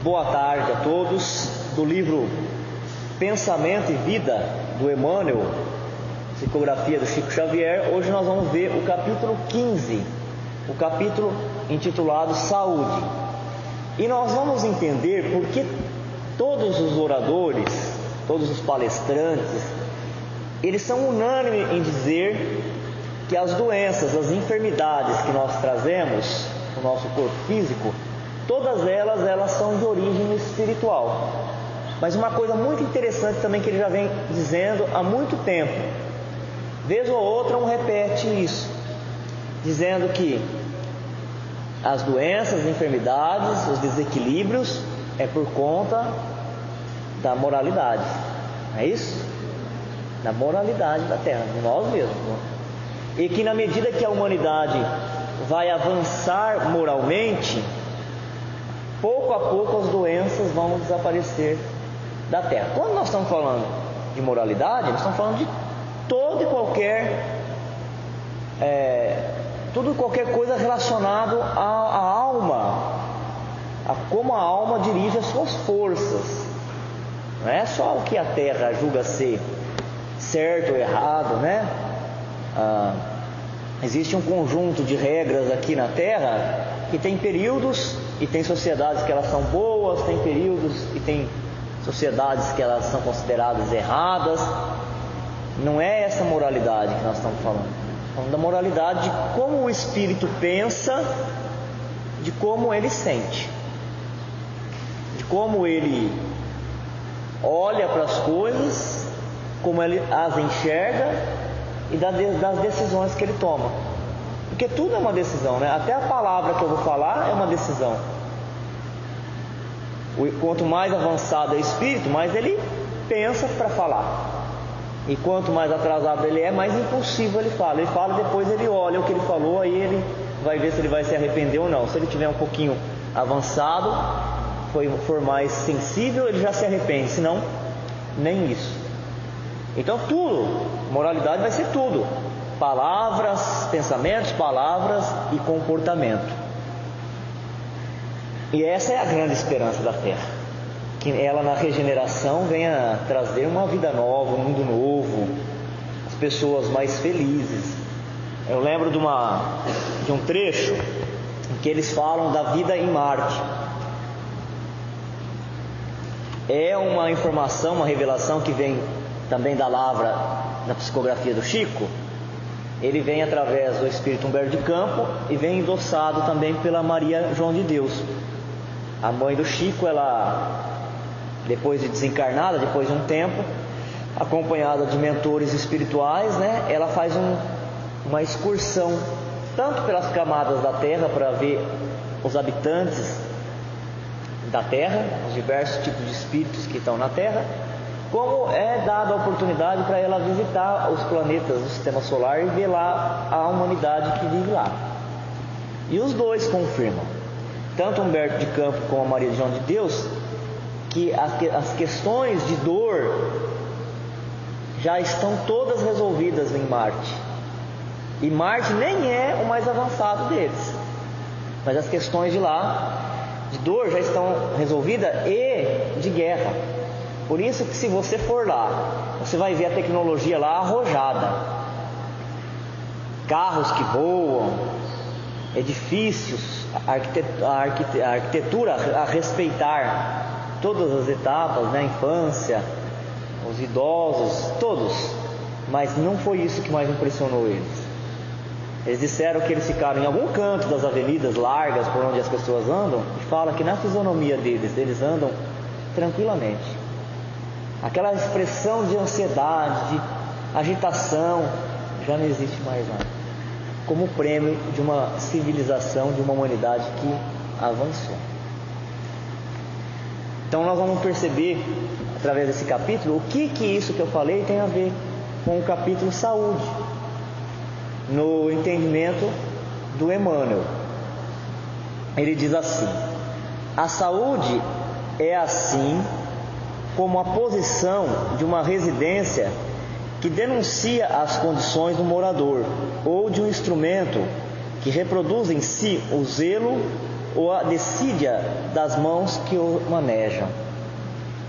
Boa tarde a todos. Do livro Pensamento e Vida, do Emmanuel, psicografia do Chico Xavier. Hoje nós vamos ver o capítulo 15, o capítulo intitulado Saúde. E nós vamos entender por que todos os oradores, todos os palestrantes, eles são unânimes em dizer que as doenças, as enfermidades que nós trazemos no nosso corpo físico, todas elas são de origem espiritual. Mas uma coisa muito interessante também que ele já vem dizendo há muito tempo, vez ou outra repete isso, dizendo que as doenças, as enfermidades, os desequilíbrios é por conta da moralidade, não é isso? Da moralidade da Terra, de nós mesmos. E que na medida que a humanidade vai avançar moralmente, pouco a pouco as doenças vão desaparecer da Terra. Quando nós estamos falando de moralidade, nós estamos falando de todo e qualquer coisa relacionado à alma, a como a alma dirige as suas forças. Não é só o que a Terra julga ser certo ou errado, né? Existe um conjunto de regras aqui na Terra que tem períodos e tem sociedades que elas são boas, tem períodos e tem sociedades que elas são consideradas erradas. Não é essa moralidade que nós estamos falando. Estamos falando da moralidade de como o espírito pensa, de como ele sente, de como ele olha para as coisas, como ele as enxerga e das decisões que ele toma. Porque tudo é uma decisão, né? Até a palavra que eu vou falar é uma decisão. Quanto mais avançado é o espírito, mais ele pensa para falar. E quanto mais atrasado ele é, mais impulsivo ele fala. Ele fala, depois ele olha o que ele falou, aí ele vai ver se ele vai se arrepender ou não. Se ele tiver um pouquinho avançado, for mais sensível, ele já se arrepende. Senão, nem isso. Então tudo, moralidade vai ser tudo. Palavras, pensamentos, palavras e comportamento. E essa é a grande esperança da Terra, que ela na regeneração venha trazer uma vida nova, um mundo novo, as pessoas mais felizes. Eu lembro de um trecho em que eles falam da vida em Marte. É uma informação, uma revelação que vem também da lavra da psicografia do Chico. Ele vem através do Espírito Humberto de Campos e vem endossado também pela Maria João de Deus. A mãe do Chico, ela, depois de desencarnada, depois de um tempo, acompanhada de mentores espirituais, né, ela faz uma excursão, tanto pelas camadas da Terra, para ver os habitantes da Terra, os diversos tipos de espíritos que estão na Terra, como é dada a oportunidade para ela visitar os planetas do Sistema Solar e ver lá a humanidade que vive lá. E os dois confirmam, tanto Humberto de Campos como a Maria João de Deus, que as questões de dor já estão todas resolvidas em Marte. E Marte nem é o mais avançado deles, mas as questões de lá, de dor, já estão resolvidas e de guerra. Por isso que se você for lá, você vai ver a tecnologia lá arrojada. Carros que voam, edifícios, a arquitetura a respeitar todas as etapas, né? A infância, os idosos, todos. Mas não foi isso que mais impressionou eles. Eles disseram que eles ficaram em algum canto das avenidas largas por onde as pessoas andam, e fala que na fisionomia deles, eles andam tranquilamente. Aquela expressão de ansiedade, de agitação, já não existe mais nada. Como prêmio de uma civilização, de uma humanidade que avançou. Então nós vamos perceber, através desse capítulo, o que isso que eu falei tem a ver com o capítulo Saúde, no entendimento do Emmanuel. Ele diz assim: a saúde é assim como a posição de uma residência que denuncia as condições do morador, ou de um instrumento que reproduz em si o zelo ou a desídia das mãos que o manejam.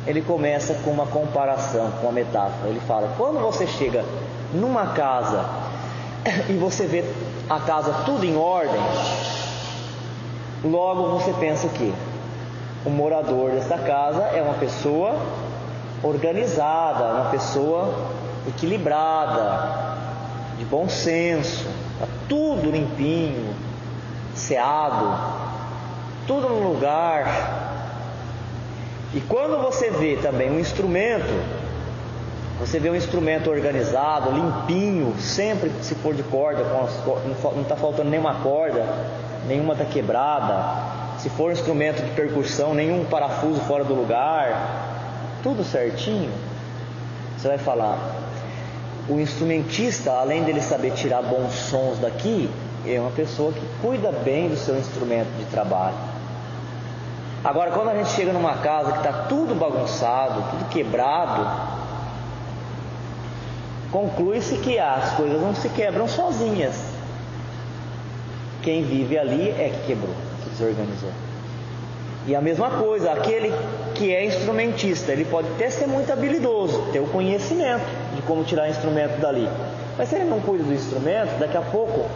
Ele começa com uma comparação, com uma metáfora. Ele fala: quando você chega numa casa e você vê a casa tudo em ordem, logo você pensa que o morador dessa casa é uma pessoa organizada, uma pessoa equilibrada, de bom senso, está tudo limpinho, ceado, tudo no lugar. E quando você vê também um instrumento, você vê um instrumento organizado, limpinho, sempre se for de corda, não está faltando nenhuma corda, nenhuma está quebrada. Se for um instrumento de percussão, nenhum parafuso fora do lugar, tudo certinho. Você vai falar: o instrumentista, além dele saber tirar bons sons daqui, é uma pessoa que cuida bem do seu instrumento de trabalho. Agora, quando a gente chega numa casa que está tudo bagunçado, tudo quebrado, conclui-se que as coisas não se quebram sozinhas. Quem vive ali é que quebrou, que desorganizou. E a mesma coisa, aquele que é instrumentista, ele pode até ser muito habilidoso, ter o conhecimento de como tirar instrumento dali, mas se ele não cuida do instrumento, daqui a pouco,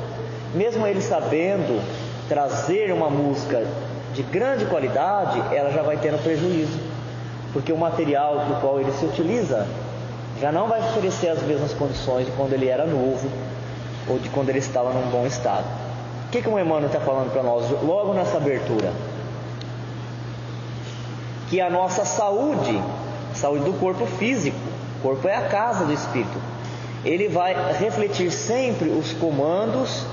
mesmo ele sabendo trazer uma música de grande qualidade, ela já vai tendo prejuízo, porque o material do qual ele se utiliza já não vai oferecer as mesmas condições de quando ele era novo ou de quando ele estava num bom estado. O que o Emmanuel está falando para nós logo nessa abertura? Que a nossa saúde, a saúde do corpo físico, o corpo é a casa do espírito, ele vai refletir sempre os comandos,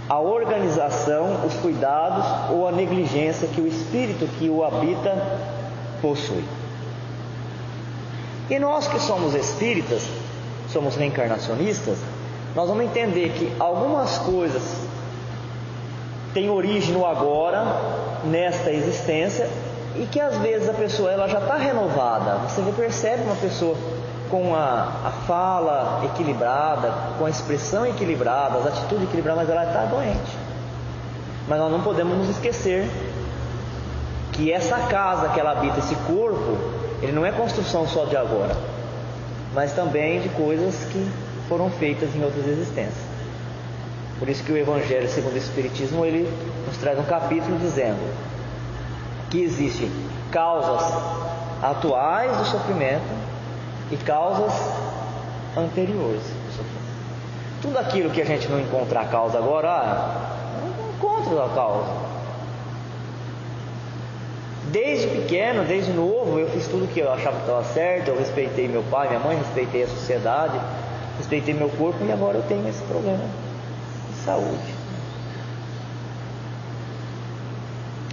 a organização, os cuidados ou a negligência que o espírito que o habita possui. E nós que somos espíritas, somos reencarnacionistas, nós vamos entender que algumas coisas têm origem no agora, nesta existência, e que às vezes a pessoa ela já está renovada. Você percebe uma pessoa com a fala equilibrada, com a expressão equilibrada, as atitudes equilibradas, mas ela está doente. Mas nós não podemos nos esquecer que essa casa que ela habita, esse corpo, ele não é construção só de agora, mas também de coisas que foram feitas em outras existências. Por isso que o Evangelho segundo o Espiritismo, ele nos traz um capítulo dizendo que existem causas atuais do sofrimento e causas anteriores do sofrimento. Tudo aquilo que a gente não encontra a causa agora, não encontra a causa. Desde pequeno, desde novo, eu fiz tudo que eu achava que estava certo, eu respeitei meu pai, minha mãe, respeitei a sociedade, respeitei meu corpo, e agora eu tenho esse problema de saúde.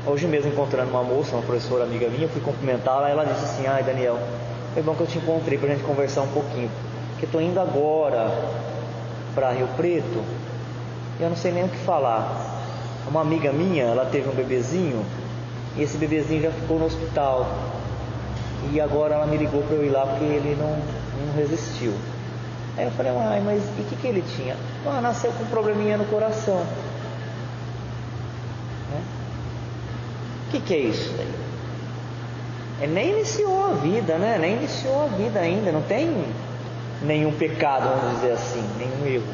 Hoje mesmo, encontrando uma moça, uma professora amiga minha, eu fui cumprimentá-la, ela disse assim: ai Daniel, foi bom que eu te encontrei para a gente conversar um pouquinho, porque estou indo agora para Rio Preto e eu não sei nem o que falar. Uma amiga minha, ela teve um bebezinho, e esse bebezinho já ficou no hospital, e agora ela me ligou para eu ir lá porque ele não resistiu. Aí eu falei: ai, mas e o que ele tinha? Ah, nasceu com um probleminha no coração. O que é isso daí? Ele nem iniciou a vida, né? Nem iniciou a vida ainda, não tem nenhum pecado, vamos dizer assim, nenhum erro.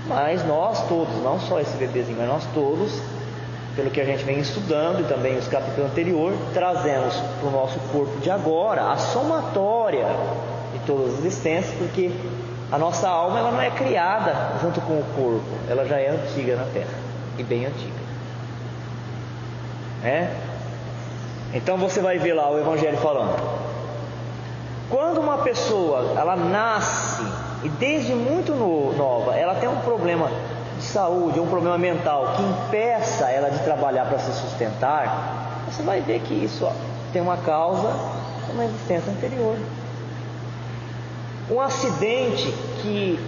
Mas nós todos, não só esse bebezinho, mas nós todos, pelo que a gente vem estudando e também os capítulos anteriores, trazemos para o nosso corpo de agora a somatória de todas as existências, porque a nossa alma ela não é criada junto com o corpo, ela já é antiga na Terra, e bem antiga. Então você vai ver lá o Evangelho falando: quando uma pessoa ela nasce e desde muito nova ela tem um problema de saúde, um problema mental que impeça ela de trabalhar para se sustentar, você vai ver que isso tem uma causa, uma existência anterior. Um acidente que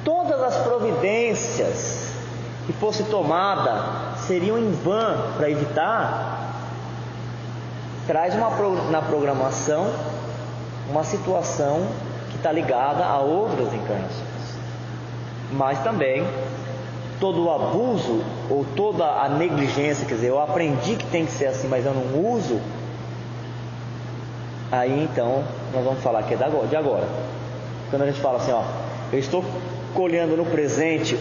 todas as providências que fosse tomada seriam em vão para evitar, traz na programação uma situação que está ligada a outras encarnações. Mas também todo o abuso ou toda a negligência, quer dizer, eu aprendi que tem que ser assim, mas eu não uso, aí então nós vamos falar que é de agora. Quando a gente fala assim, ó, eu estou colhendo no presente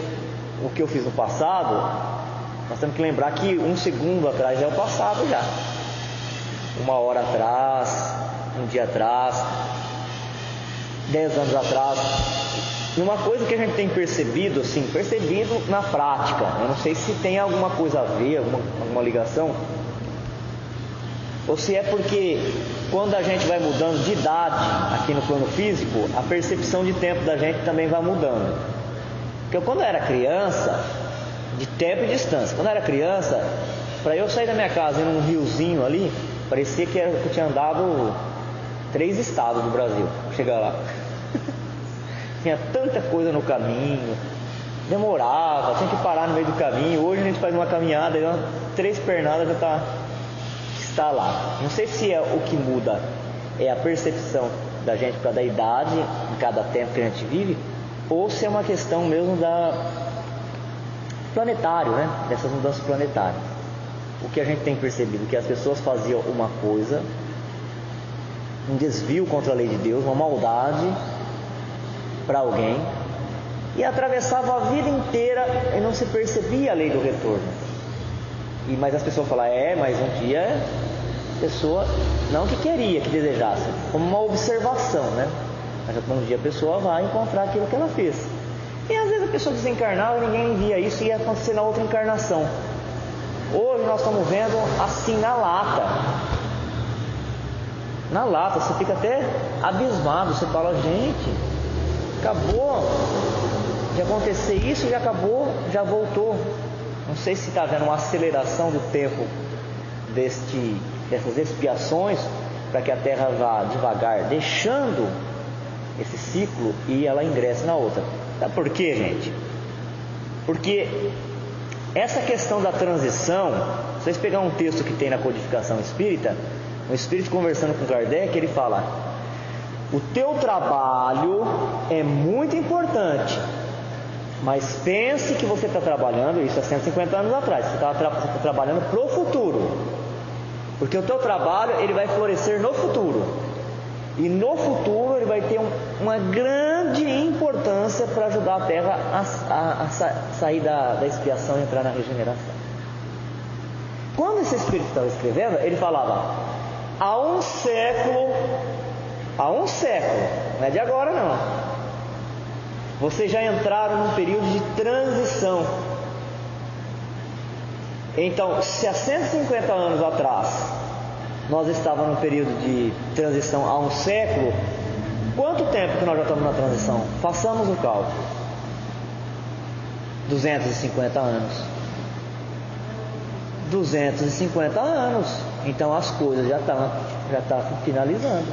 o que eu fiz no passado, nós temos que lembrar que 1 segundo atrás é o passado já, 1 hora atrás, 1 dia atrás, 10 anos atrás. E uma coisa que a gente tem percebido, assim, percebido na prática, eu não sei se tem alguma coisa a ver, alguma ligação, ou se é porque quando a gente vai mudando de idade aqui no plano físico, a percepção de tempo da gente também vai mudando. Porque quando eu era criança, de tempo e distância, quando eu era criança, para eu sair da minha casa em um riozinho ali, parecia que eu tinha andado 3 estados do Brasil, chegar lá. Tinha tanta coisa no caminho, demorava, tinha que parar no meio do caminho. Hoje a gente faz uma caminhada, 3 pernadas já está lá. Não sei se é o que muda, é a percepção da gente por causa da idade, em cada tempo que a gente vive, ou se é uma questão mesmo da planetário, né? Dessas mudanças planetárias. O que a gente tem percebido, que as pessoas faziam uma coisa, um desvio contra a lei de Deus, uma maldade para alguém, e atravessava a vida inteira e não se percebia a lei do retorno. Mas as pessoas falam, mas um dia a pessoa, não que queria, que desejasse, como uma observação, né? Mas um dia a pessoa vai encontrar aquilo que ela fez. E às vezes a pessoa desencarnava e ninguém via isso, e ia acontecer na outra encarnação. Hoje nós estamos vendo assim na lata. Na lata, você fica até abismado, você fala, gente, acabou de acontecer isso, já acabou, já voltou. Não sei se está havendo uma aceleração do tempo dessas expiações, para que a Terra vá devagar, deixando esse ciclo e ela ingresse na outra. Sabe por quê, gente? Porque essa questão da transição, se vocês pegar um texto que tem na codificação espírita, o espírito conversando com Kardec, ele fala: o teu trabalho é muito importante, mas pense que você está trabalhando, isso há 150 anos atrás, você está trabalhando para o futuro, porque o teu trabalho ele vai florescer no futuro, e no futuro ele vai ter uma grande importância para ajudar a Terra a sair da expiação e entrar na regeneração. Quando esse espírito estava escrevendo, ele falava: há um século, não é de agora não, vocês já entraram num período de transição. Então, se há 150 anos atrás nós estávamos num período de transição há um século, quanto tempo que nós já estamos na transição? Façamos o cálculo. 250 anos. 250 anos. Então as coisas já estão finalizando.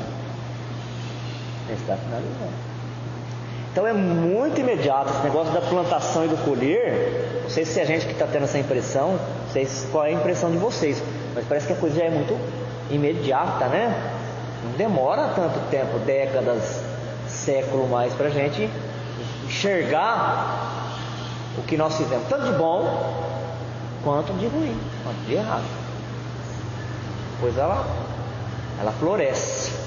Já está finalizando. Então é muito imediato esse negócio da plantação e do colher. Não sei se é a gente que está tendo essa impressão, não sei qual é a impressão de vocês, mas parece que a coisa já é muito imediata, né? Não demora tanto tempo, décadas, século mais, para a gente enxergar o que nós fizemos, tanto de bom quanto de ruim, quanto de errado. Pois ela floresce.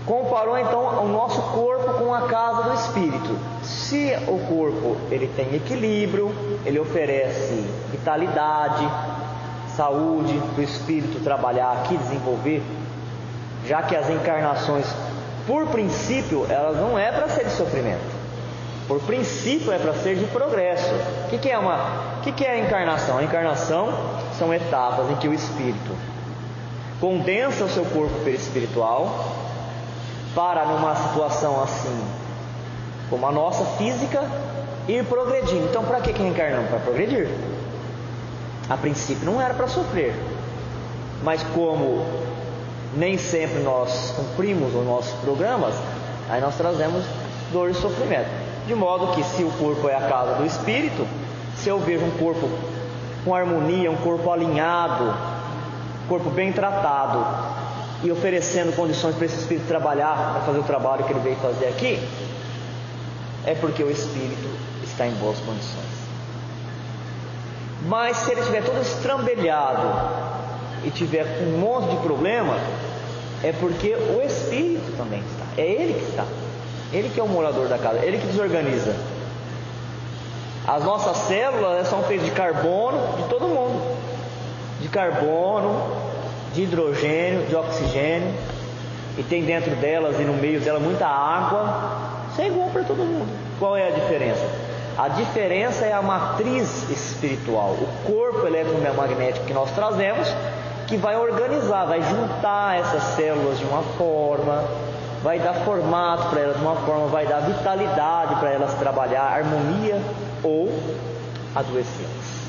Comparou então o nosso corpo com a casa do espírito. Se o corpo ele tem equilíbrio, ele oferece vitalidade, saúde para o espírito trabalhar aqui, desenvolver, já que as encarnações, por princípio, elas não é para ser de sofrimento. Por princípio é para ser de progresso. O que é a encarnação? A encarnação são etapas em que o espírito condensa o seu corpo perispiritual para, numa situação assim como a nossa física, ir progredindo. Então, para que reencarnamos? Para progredir. A princípio não era para sofrer, mas como nem sempre nós cumprimos os nossos programas, aí nós trazemos dor e sofrimento. De modo que, se o corpo é a casa do espírito, se eu vejo um corpo com harmonia, um corpo alinhado, um corpo bem tratado, e oferecendo condições para esse espírito trabalhar, para fazer o trabalho que ele veio fazer aqui, é porque o espírito está em boas condições. Mas se ele estiver todo estrambelhado e tiver com um monte de problema, é porque o espírito também está. É ele que está. Ele que é o morador da casa, ele que desorganiza. As nossas células são feitas de carbono, de todo mundo. De carbono, de hidrogênio, de oxigênio. E tem dentro delas e no meio dela muita água. Isso é igual para todo mundo. Qual é a diferença? A diferença é a matriz espiritual, o corpo eletromagnético que nós trazemos, que vai organizar, vai juntar essas células de uma forma, vai dar formato para elas de uma forma, vai dar vitalidade para elas trabalhar, harmonia ou adoecê-las.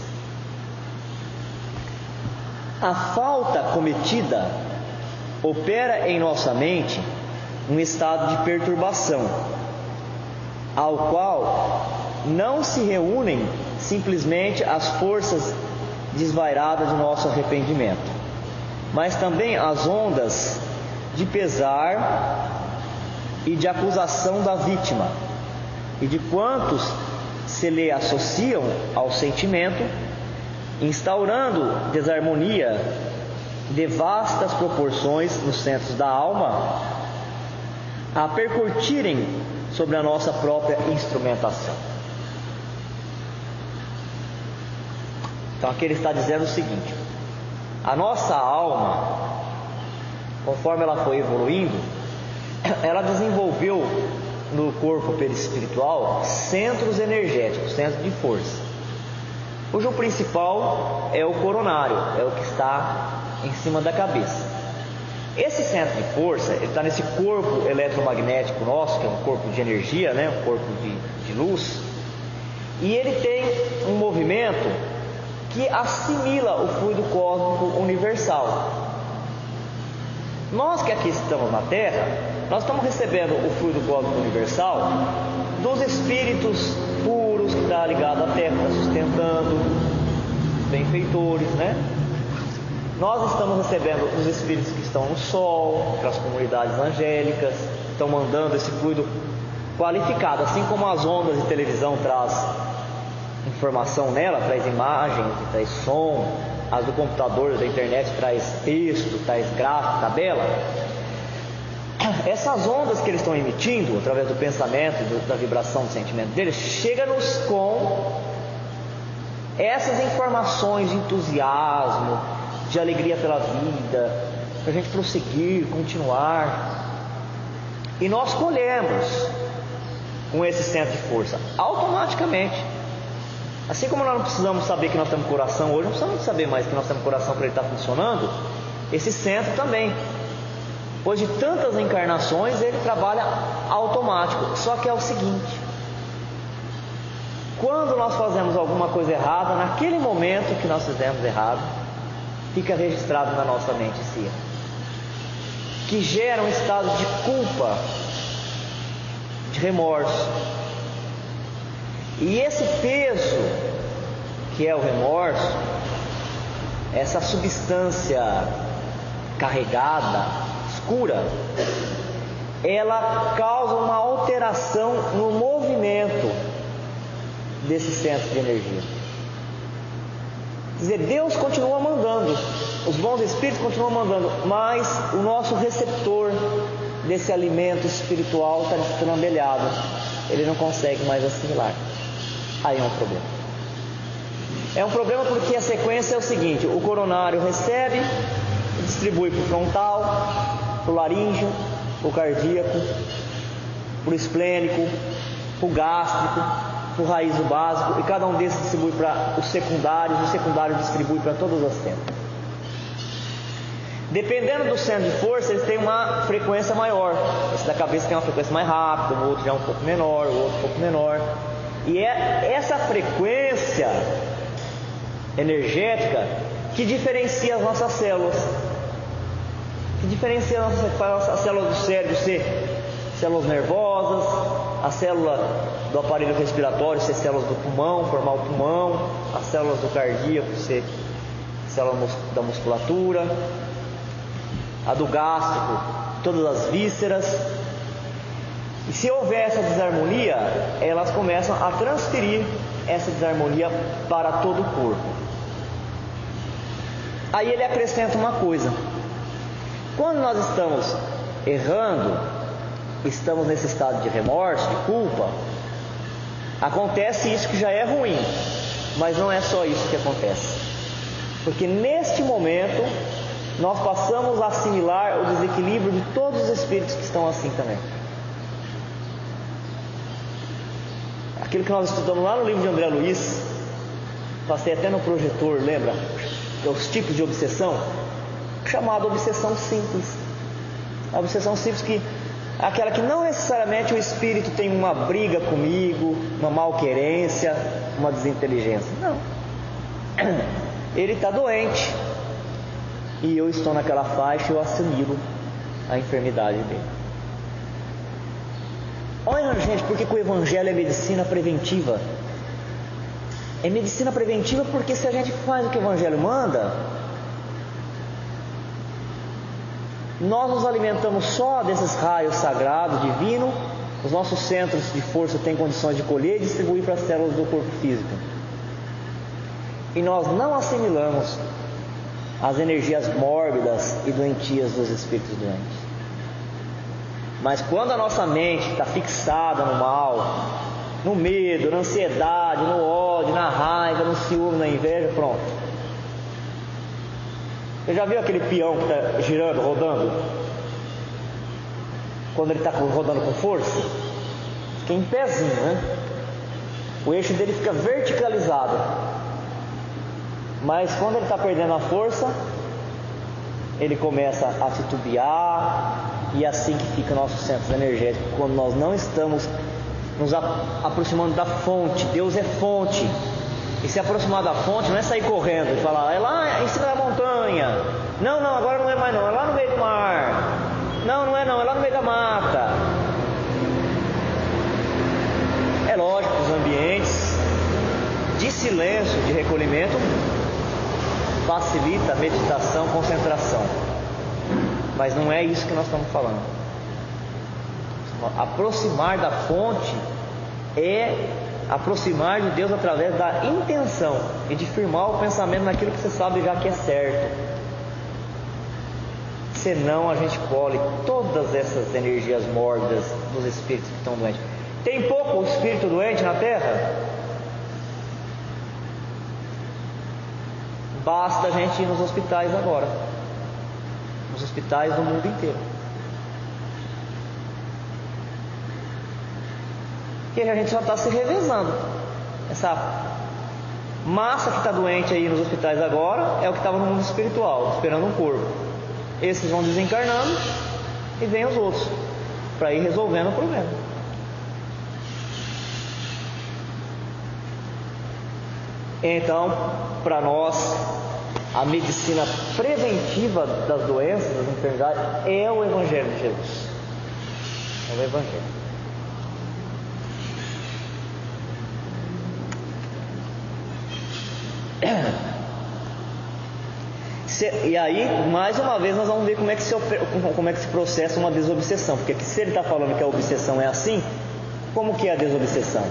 A falta cometida opera em nossa mente um estado de perturbação, ao qual não se reúnem simplesmente as forças desvairadas de nosso arrependimento, mas também as ondas de pesar e de acusação da vítima e de quantos se lhe associam ao sentimento, instaurando desarmonia de vastas proporções nos centros da alma, a percutirem sobre a nossa própria instrumentação. Então aqui ele está dizendo o seguinte: a nossa alma, conforme ela foi evoluindo, ela desenvolveu no corpo perispiritual centros energéticos, centros de força, cujo principal é o coronário, é o que está em cima da cabeça. Esse centro de força, ele está nesse corpo eletromagnético nosso, que é um corpo de energia, né? Um corpo de luz, e ele tem um movimento que assimila o fluido cósmico universal. Nós que aqui estamos na Terra, nós estamos recebendo o fluido cósmico universal dos espíritos puros que está ligado à Terra, está sustentando os benfeitores, né? Nós estamos recebendo os espíritos que estão no Sol, aquelas comunidades angélicas, estão mandando esse fluido qualificado, assim como as ondas de televisão traz informação nela, traz imagens, traz som, as do computador, da internet traz texto, traz gráfico, tabela. Essas ondas que eles estão emitindo através do pensamento, da vibração do sentimento deles, chega-nos com essas informações de entusiasmo, de alegria pela vida, para a gente prosseguir, continuar. E nós colhemos com esse centro de força automaticamente. Assim como nós não precisamos saber que nós temos coração hoje, não precisamos saber mais que nós temos coração para ele estar funcionando, esse centro também, pois de tantas encarnações ele trabalha automático. Só que é o seguinte: quando nós fazemos alguma coisa errada, naquele momento que nós fizemos errado, fica registrado na nossa mente esse erro, que gera um estado de culpa, de remorso. E esse peso, que é o remorso, essa substância carregada, escura, ela causa uma alteração no movimento desse centro de energia. Quer dizer, Deus continua mandando, os bons espíritos continuam mandando, mas o nosso receptor desse alimento espiritual está destrambelhado, ele não consegue mais assimilar. Aí é um problema. É um problema porque a sequência é o seguinte: o coronário recebe, distribui para o frontal, para o laríngeo, para o cardíaco, para o esplênico, para o gástrico, para o raiz do básico, e cada um desses distribui para os secundários, e o secundário distribui para todas as centros. Dependendo do centro de força, eles têm uma frequência maior. Esse da cabeça tem uma frequência mais rápida, o outro já é um pouco menor, o outro um pouco menor. E é essa frequência energética que diferencia as nossas células. Que diferencia a célula do cérebro ser células nervosas, a célula do aparelho respiratório ser células do pulmão, formar o pulmão, as células do cardíaco ser células da musculatura, a do gástrico, todas as vísceras. E se houver essa desarmonia, elas começam a transferir essa desarmonia para todo o corpo. Aí ele acrescenta uma coisa: quando nós estamos errando, estamos nesse estado de remorso, de culpa, acontece isso que já é ruim, mas não é só isso que acontece, porque neste momento nós passamos a assimilar o desequilíbrio de todos os espíritos que estão assim também. Aquilo que nós estudamos lá no livro de André Luiz, passei até no projetor, lembra? Os tipos de obsessão, chamada obsessão simples. A obsessão simples que é aquela que não necessariamente o espírito tem uma briga comigo, uma malquerência, uma desinteligência. Não. Ele está doente e eu estou naquela faixa e eu assimilo a enfermidade dele. Olha, gente, por que o Evangelho é medicina preventiva? É medicina preventiva porque se a gente faz o que o Evangelho manda, nós nos alimentamos só desses raios sagrados, divinos. Os nossos centros de força têm condições de colher e distribuir para as células do corpo físico. E nós não assimilamos as energias mórbidas e doentias dos espíritos doentes. Mas quando a nossa mente está fixada no mal, no medo, na ansiedade, no ódio, na raiva, no ciúme, na inveja, pronto. Você já viu aquele peão que está girando, rodando? Quando ele está rodando com força, fica em pezinho, né? O eixo dele fica verticalizado. Mas quando ele está perdendo a força, ele começa a titubear, e é assim que fica nossos centros energéticos, quando nós não estamos nos aproximando da fonte. Deus é fonte, e se aproximar da fonte não é sair correndo e falar, é lá em cima da montanha, não, agora não é mais não, é lá no meio do mar, não é lá no meio da mata. É lógico que os ambientes de silêncio, de recolhimento, facilita a meditação, concentração, mas não é isso que nós estamos falando. Aproximar da fonte é aproximar de Deus através da intenção e de firmar o pensamento naquilo que você sabe já que é certo. Senão a gente colhe todas essas energias mórbidas dos espíritos que estão doentes. Tem pouco espírito doente na Terra? Basta a gente ir nos hospitais agora, nos hospitais do mundo inteiro. Que a gente já está se revezando. Essa massa que está doente aí nos hospitais agora é o que estava no mundo espiritual, esperando um corpo. Esses vão desencarnando e vem os outros para ir resolvendo o problema. Então, para nós, a medicina preventiva das doenças, das enfermidades, é o Evangelho de Jesus. É o Evangelho. E aí, mais uma vez, nós vamos ver como é que se processa uma desobsessão. Porque se ele está falando que a obsessão é assim, como que é a desobsessão?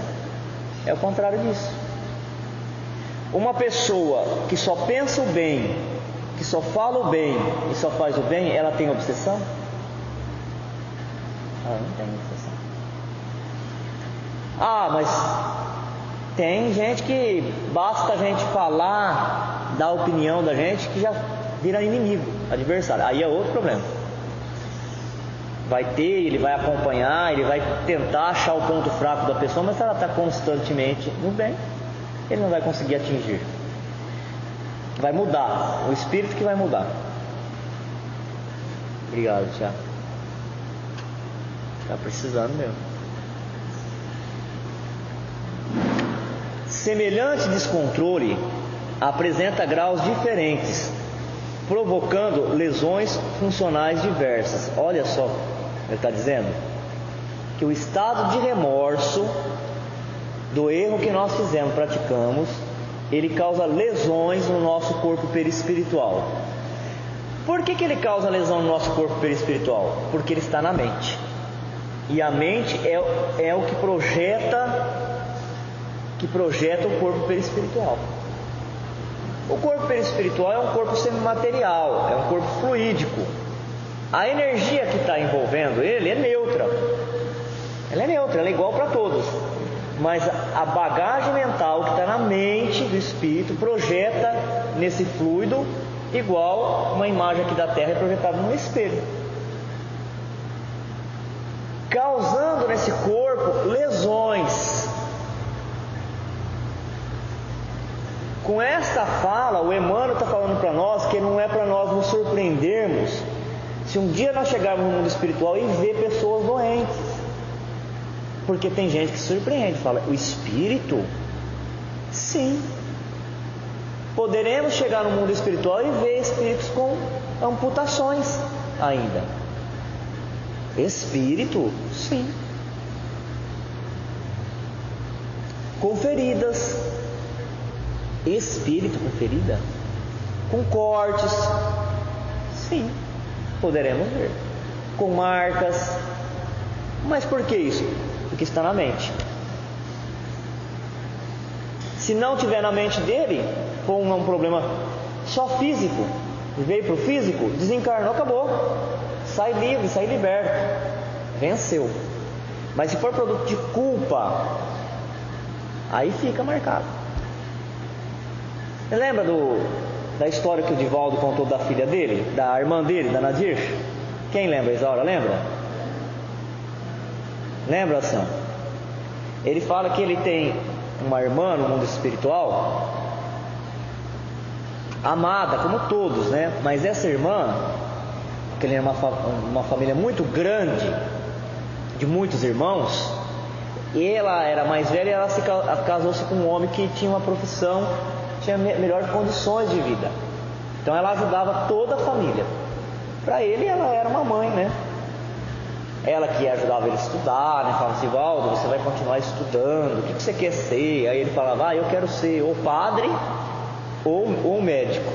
É o contrário disso. Uma pessoa que só pensa o bem, que só fala o bem e só faz o bem, ela tem obsessão? Ela não tem obsessão. Mas tem gente que basta a gente falar da opinião da gente que já vira inimigo, adversário. Aí é outro problema. Ele vai acompanhar, ele vai tentar achar o ponto fraco da pessoa, mas se ela está constantemente no bem, ele não vai conseguir atingir. Vai mudar, o espírito que vai mudar. Obrigado, Tiago. Está precisando mesmo. Semelhante descontrole apresenta graus diferentes, provocando lesões funcionais diversas. Olha só, ele está dizendo que o estado de remorso do erro que nós fizemos, praticamos, ele causa lesões no nosso corpo perispiritual. Por que ele causa lesão no nosso corpo perispiritual? Porque ele está na mente. E a mente é o que projeta que projeta o corpo perispiritual. O corpo perispiritual é um corpo semimaterial, é um corpo fluídico. A energia que está envolvendo ele é neutra. Ela é neutra, ela é igual para todos. Mas a bagagem mental que está na mente do espírito projeta nesse fluido igual uma imagem aqui da Terra é projetada num espelho, causando nesse corpo lesões. Com esta fala, o Emmanuel está falando para nós que não é para nós nos surpreendermos se um dia nós chegarmos no mundo espiritual e ver pessoas doentes. Porque tem gente que se surpreende, fala, o espírito? Sim. Poderemos chegar no mundo espiritual e ver espíritos com amputações ainda. Espírito? Sim. Com feridas. Espírito com ferida? Com cortes? Sim. Poderemos ver. Com marcas. Mas por que isso? Porque está na mente. Se não tiver na mente dele, for um problema só físico, veio para o físico, desencarnou, acabou. Sai livre, sai liberto. Venceu. Mas se for produto de culpa, aí fica marcado. Você lembra da história que o Divaldo contou da filha dele, da irmã dele, da Nadir? Quem lembra, Isaura? Lembra? Lembra, Ação? Ele fala que ele tem uma irmã no mundo espiritual, amada, como todos, né? Mas essa irmã, que ele era uma família muito grande, de muitos irmãos, e ela era mais velha e ela casou-se com um homem que tinha uma profissão, tinha melhores condições de vida. Então ela ajudava toda a família. Para ele ela era uma mãe, né? Ela que ajudava ele a estudar, né? Falava assim, Valdo, você vai continuar estudando, o que você quer ser? Aí ele falava, eu quero ser ou padre ou médico.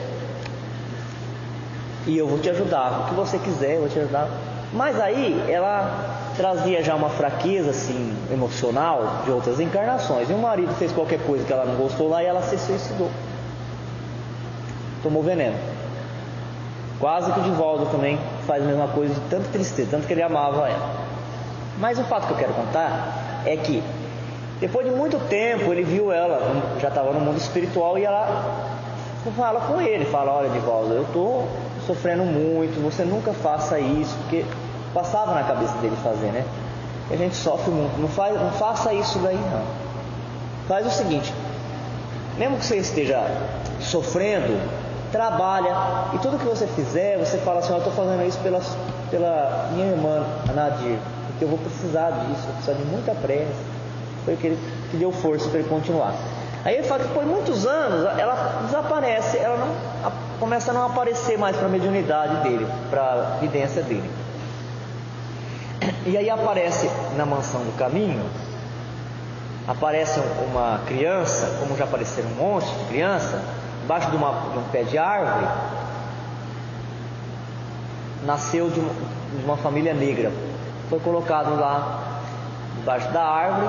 E eu vou te ajudar, o que você quiser, eu vou te ajudar. Mas aí ela trazia já uma fraqueza assim, emocional de outras encarnações. E o marido fez qualquer coisa que ela não gostou lá e ela se suicidou. Tomou veneno. Quase que o Divaldo também faz a mesma coisa, de tanta tristeza, tanto que ele amava ela. Mas o fato que eu quero contar é que depois de muito tempo ele viu ela, já estava no mundo espiritual, e ela fala com ele, fala, olha Divaldo, eu estou sofrendo muito, você nunca faça isso, porque passava na cabeça dele fazer, né? E a gente sofre muito, não faça isso daí não. Faz o seguinte, mesmo que você esteja sofrendo, trabalha, e tudo que você fizer, você fala assim, eu estou fazendo isso pela minha irmã, a Nadir, porque eu vou precisar disso, vou precisar de muita pressa. Foi o que ele que deu força para ele continuar. Aí ele fala que depois de muitos anos, ela desaparece, ela não começa a não aparecer mais para a mediunidade dele, para a vidência dele. E aí aparece na mansão do caminho, aparece uma criança, como já apareceram um monte de criança, embaixo de um pé de árvore. Nasceu de uma família negra, foi colocado lá embaixo da árvore,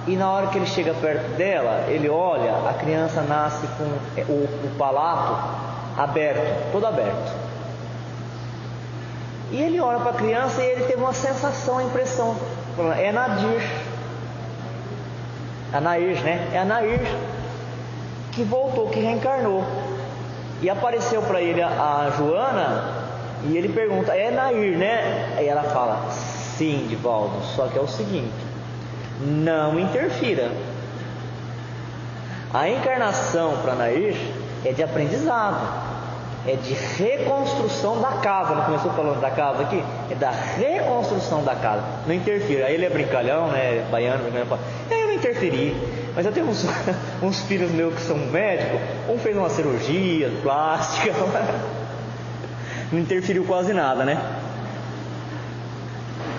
e na hora que ele chega perto dela, ele olha, a criança nasce com o palato aberto, todo aberto. E ele olha para a criança e ele teve uma sensação, a impressão, é Nadir, a Nair, né? É a Nair que voltou, que reencarnou. E apareceu para ele a Joana, e ele pergunta, é Nair, né? Aí ela fala, sim, Divaldo, só que é o seguinte, não interfira. A encarnação para Nair é de aprendizado, é de reconstrução da casa. Não começou falando da casa aqui? É da reconstrução da casa. Não interfira. Aí ele é brincalhão, né? Baiano, eu não interferi. Mas eu tenho uns filhos meus que são médicos. Um fez uma cirurgia plástica. Não interferiu quase nada, né?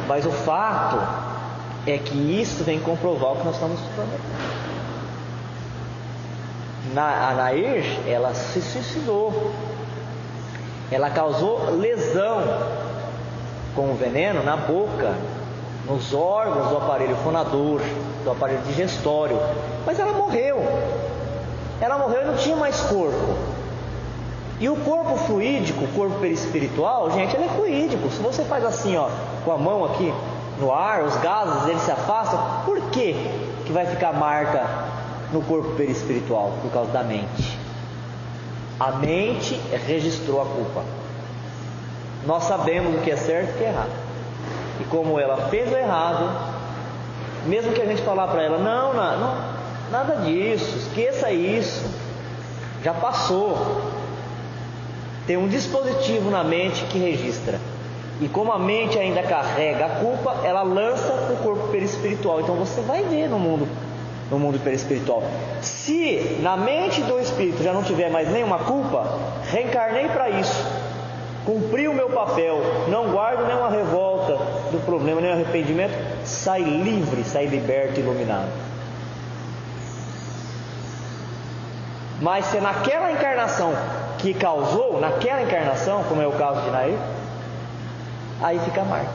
Mas o fato é que isso vem comprovar o que nós estamos estudando. A Nair, ela se suicidou. Ela causou lesão com o veneno na boca, nos órgãos do aparelho fonador. do aparelho digestório, mas ela morreu. Ela morreu e não tinha mais corpo. E o corpo fluídico, o corpo perispiritual, gente, ele é fluídico. Se você faz assim, ó, com a mão aqui no ar, os gases, eles se afastam. Por que que vai ficar marca no corpo perispiritual? Por causa da mente. A mente registrou a culpa. Nós sabemos o que é certo e o que é errado. E como ela fez o errado, mesmo que a gente falar para ela, não, nada disso, esqueça isso, já passou. Tem um dispositivo na mente que registra. E como a mente ainda carrega a culpa, ela lança para o corpo perispiritual. Então você vai ver no mundo perispiritual. Se na mente do espírito já não tiver mais nenhuma culpa, reencarnei para isso, cumpri o meu papel, não guardo nenhuma revolta do problema, nem arrependimento, sai livre, sai liberto, iluminado. Mas se naquela encarnação que causou, naquela encarnação, como é o caso de Nair, aí fica a marca,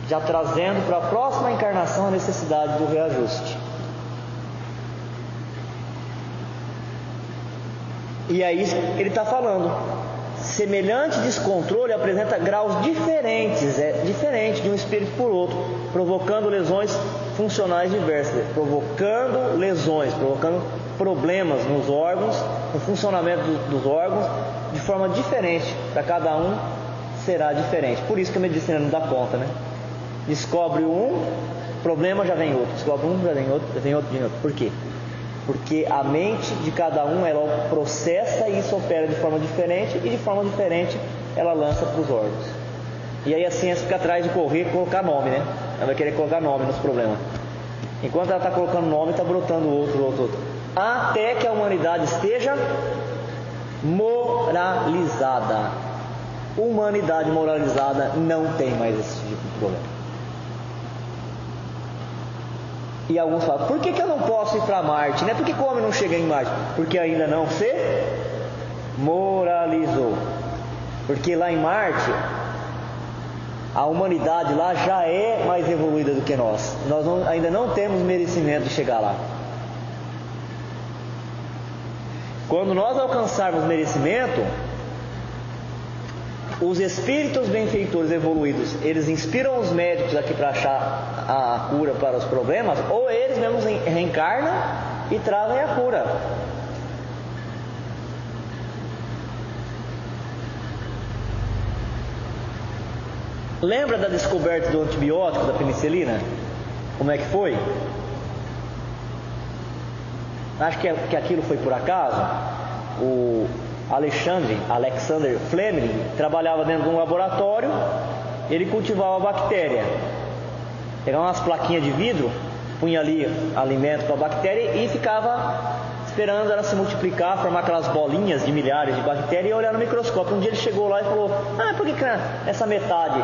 já trazendo para a próxima encarnação a necessidade do reajuste. E aí ele está falando, semelhante descontrole apresenta graus diferentes, é diferente de um espírito por outro, provocando lesões funcionais diversas, provocando problemas nos órgãos, no funcionamento dos órgãos, de forma diferente. Para cada um será diferente. Por isso que a medicina não dá conta, né? Descobre um problema, já vem outro. Descobre um, já vem outro, já vem outro, Por quê? Porque a mente de cada um, ela processa e isso opera de forma diferente, e de forma diferente ela lança para os órgãos. E aí a ciência fica atrás de correr e colocar nome, né? Ela vai querer colocar nome nos problemas. Enquanto ela está colocando nome, está brotando outro. Até que a humanidade esteja moralizada. Humanidade moralizada não tem mais esse tipo de problema. E alguns falam, por que eu não posso ir para Marte? Por que o homem não chega em Marte? Porque ainda não se moralizou. Porque lá em Marte, a humanidade lá já é mais evoluída do que nós. Ainda não temos merecimento de chegar lá. Quando nós alcançarmos merecimento, os espíritos benfeitores evoluídos, eles inspiram os médicos aqui para achar a cura para os problemas, ou eles mesmos reencarnam e trazem a cura. Lembra da descoberta do antibiótico, da penicilina? Como é que foi? Acho que aquilo foi por acaso. O Alexander Fleming trabalhava dentro de um laboratório. Ele cultivava bactéria. Pegava umas plaquinhas de vidro, punha ali alimento para a bactéria e ficava esperando ela se multiplicar, formar aquelas bolinhas de milhares de bactérias e olhar no microscópio. Um dia ele chegou lá e falou, por que essa metade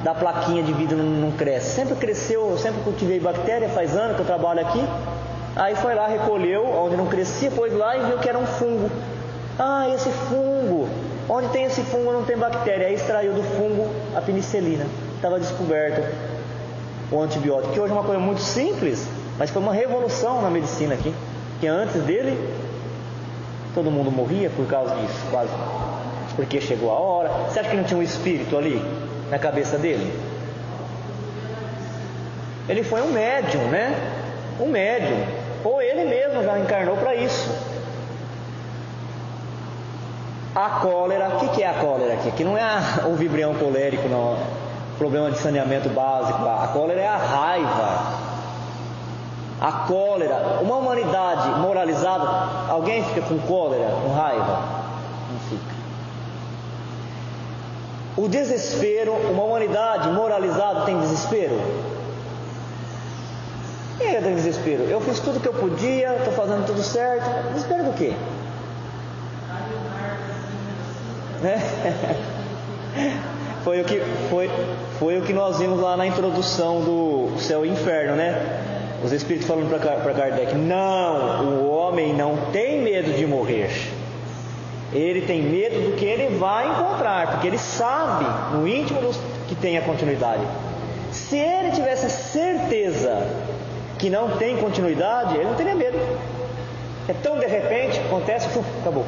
da plaquinha de vidro não cresce? Sempre cresceu, eu sempre cultivei bactéria, faz anos que eu trabalho aqui. Aí foi lá, recolheu onde não crescia, pôs lá e viu que era um fungo. Esse fungo, onde tem esse fungo não tem bactéria. Aí extraiu do fungo a penicilina. Estava descoberto o antibiótico, que hoje é uma coisa muito simples, mas foi uma revolução na medicina aqui. Que antes dele, todo mundo morria por causa disso, quase. Porque chegou a hora. Você acha que não tinha um espírito ali na cabeça dele? Ele foi um médium, né? Um médium. Ou ele mesmo já encarnou para isso. A cólera, o que é a cólera aqui? Que não é o vibrião colérico, não. Problema de saneamento básico. A cólera é a raiva. A cólera, uma humanidade moralizada, alguém fica com cólera, com raiva? Não fica. O desespero, uma humanidade moralizada tem desespero? Quem tem desespero? Eu fiz tudo que eu podia, estou fazendo tudo certo. Desespero do quê? Foi o que nós vimos lá na introdução do Céu e Inferno, né? Os espíritos falando para Kardec, não, o homem não tem medo de morrer. Ele tem medo do que ele vai encontrar, porque ele sabe no íntimo que tem a continuidade. Se ele tivesse certeza que não tem continuidade, ele não teria medo. É tão de repente, acontece, acabou.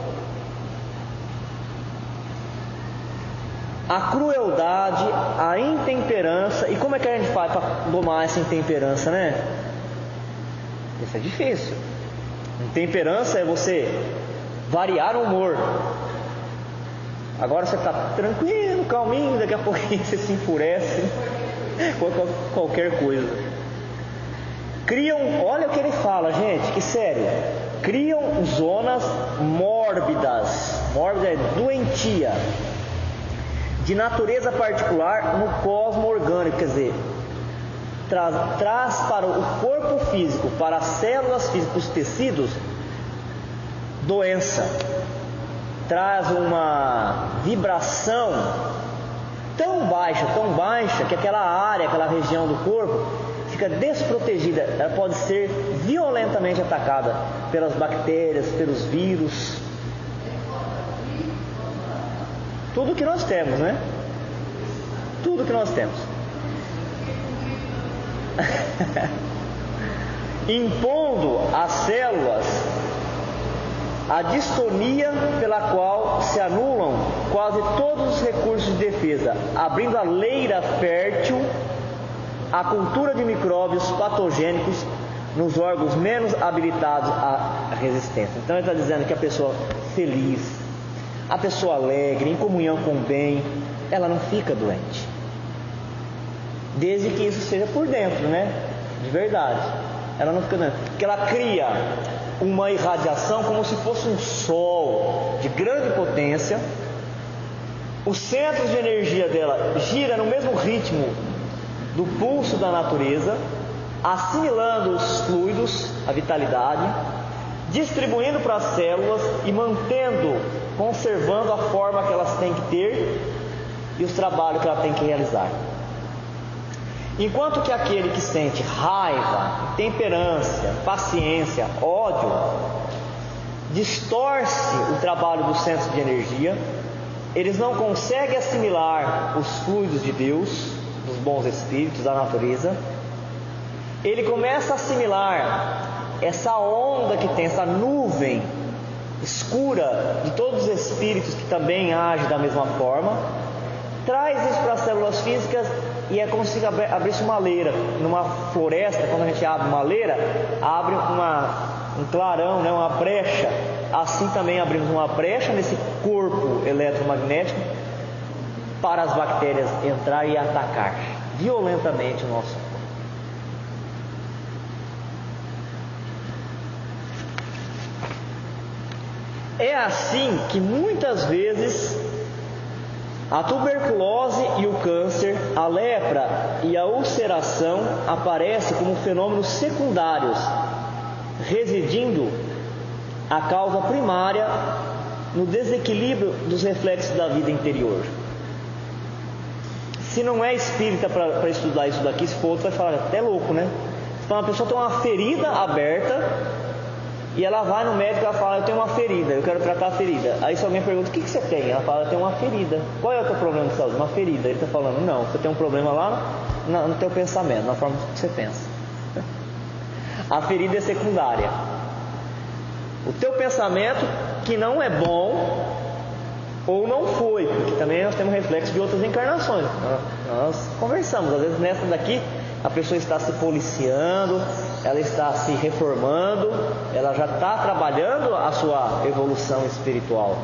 A crueldade, a intemperança. E como é que a gente faz para domar essa intemperança, né? Isso é difícil. Intemperança é você variar o humor. Agora você está tranquilo, calminho, daqui a pouquinho você se enfurece com qualquer coisa. Criam, olha o que ele fala, gente, que sério. Criam zonas mórbidas. Mórbida é doentia, de natureza particular no cosmo orgânico, quer dizer, traz para o corpo físico, para as células físicas, os tecidos, doença. Traz uma vibração tão baixa, que aquela área, aquela região do corpo fica desprotegida. Ela pode ser violentamente atacada pelas bactérias, pelos vírus. Tudo que nós temos, né? Tudo que nós temos. Impondo às células a distonia pela qual se anulam quase todos os recursos de defesa, abrindo a leira fértil à cultura de micróbios patogênicos nos órgãos menos habilitados à resistência. Então ele está dizendo que a pessoa feliz, a pessoa alegre, em comunhão com o bem, ela não fica doente. Desde que isso seja por dentro, né? De verdade. Ela não fica doente. Porque ela cria uma irradiação como se fosse um sol de grande potência. Os centros de energia dela gira no mesmo ritmo do pulso da natureza, assimilando os fluidos, a vitalidade, distribuindo para as células e conservando a forma que elas têm que ter e os trabalhos que ela tem que realizar. Enquanto que aquele que sente raiva, temperança, paciência, ódio, distorce o trabalho dos centros de energia, eles não conseguem assimilar os fluidos de Deus, dos bons espíritos, da natureza. Ele começa a assimilar essa onda que tem, essa nuvem escura de todos os espíritos que também agem da mesma forma, traz isso para as células físicas e é como se abrisse uma leira. Numa floresta, quando a gente abre uma leira, abre um clarão, né, uma brecha. Assim também abrimos uma brecha nesse corpo eletromagnético para as bactérias entrar e atacar violentamente o nosso corpo. É assim que muitas vezes a tuberculose e o câncer, a lepra e a ulceração aparecem como fenômenos secundários, residindo a causa primária no desequilíbrio dos reflexos da vida interior. Se não é espírita para estudar isso daqui, se for outro vai falar, até louco, né? Então a pessoa tem uma ferida aberta e ela vai no médico e ela fala, eu tenho uma ferida, eu quero tratar a ferida. Aí se alguém pergunta, o que você tem? Ela fala, eu tenho uma ferida. Qual é o teu problema de saúde? Uma ferida. Ele está falando, não, você tem um problema lá no teu pensamento, na forma que você pensa. A ferida é secundária. O teu pensamento que não é bom ou não foi, porque também nós temos reflexo de outras encarnações. Nós conversamos, às vezes nessa daqui a pessoa está se policiando, ela está se reformando, ela já está trabalhando a sua evolução espiritual,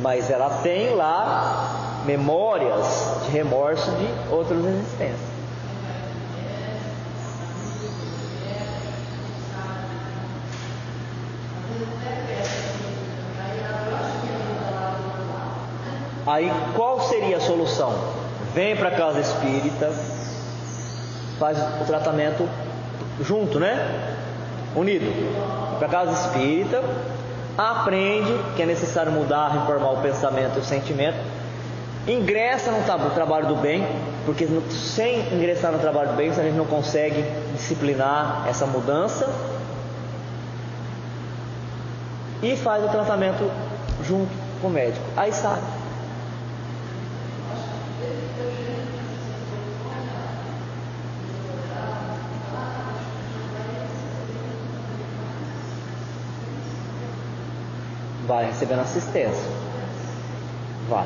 mas ela tem lá memórias de remorso de outras existências. Aí qual seria a solução? Vem para a casa espírita, faz o tratamento junto, né? Unido. Para a casa espírita, aprende que é necessário mudar, reformar o pensamento e o sentimento, ingressa no trabalho do bem, porque sem ingressar no trabalho do bem, a gente não consegue disciplinar essa mudança, e faz o tratamento junto com o médico. Aí sai. Vai recebendo assistência. Vai.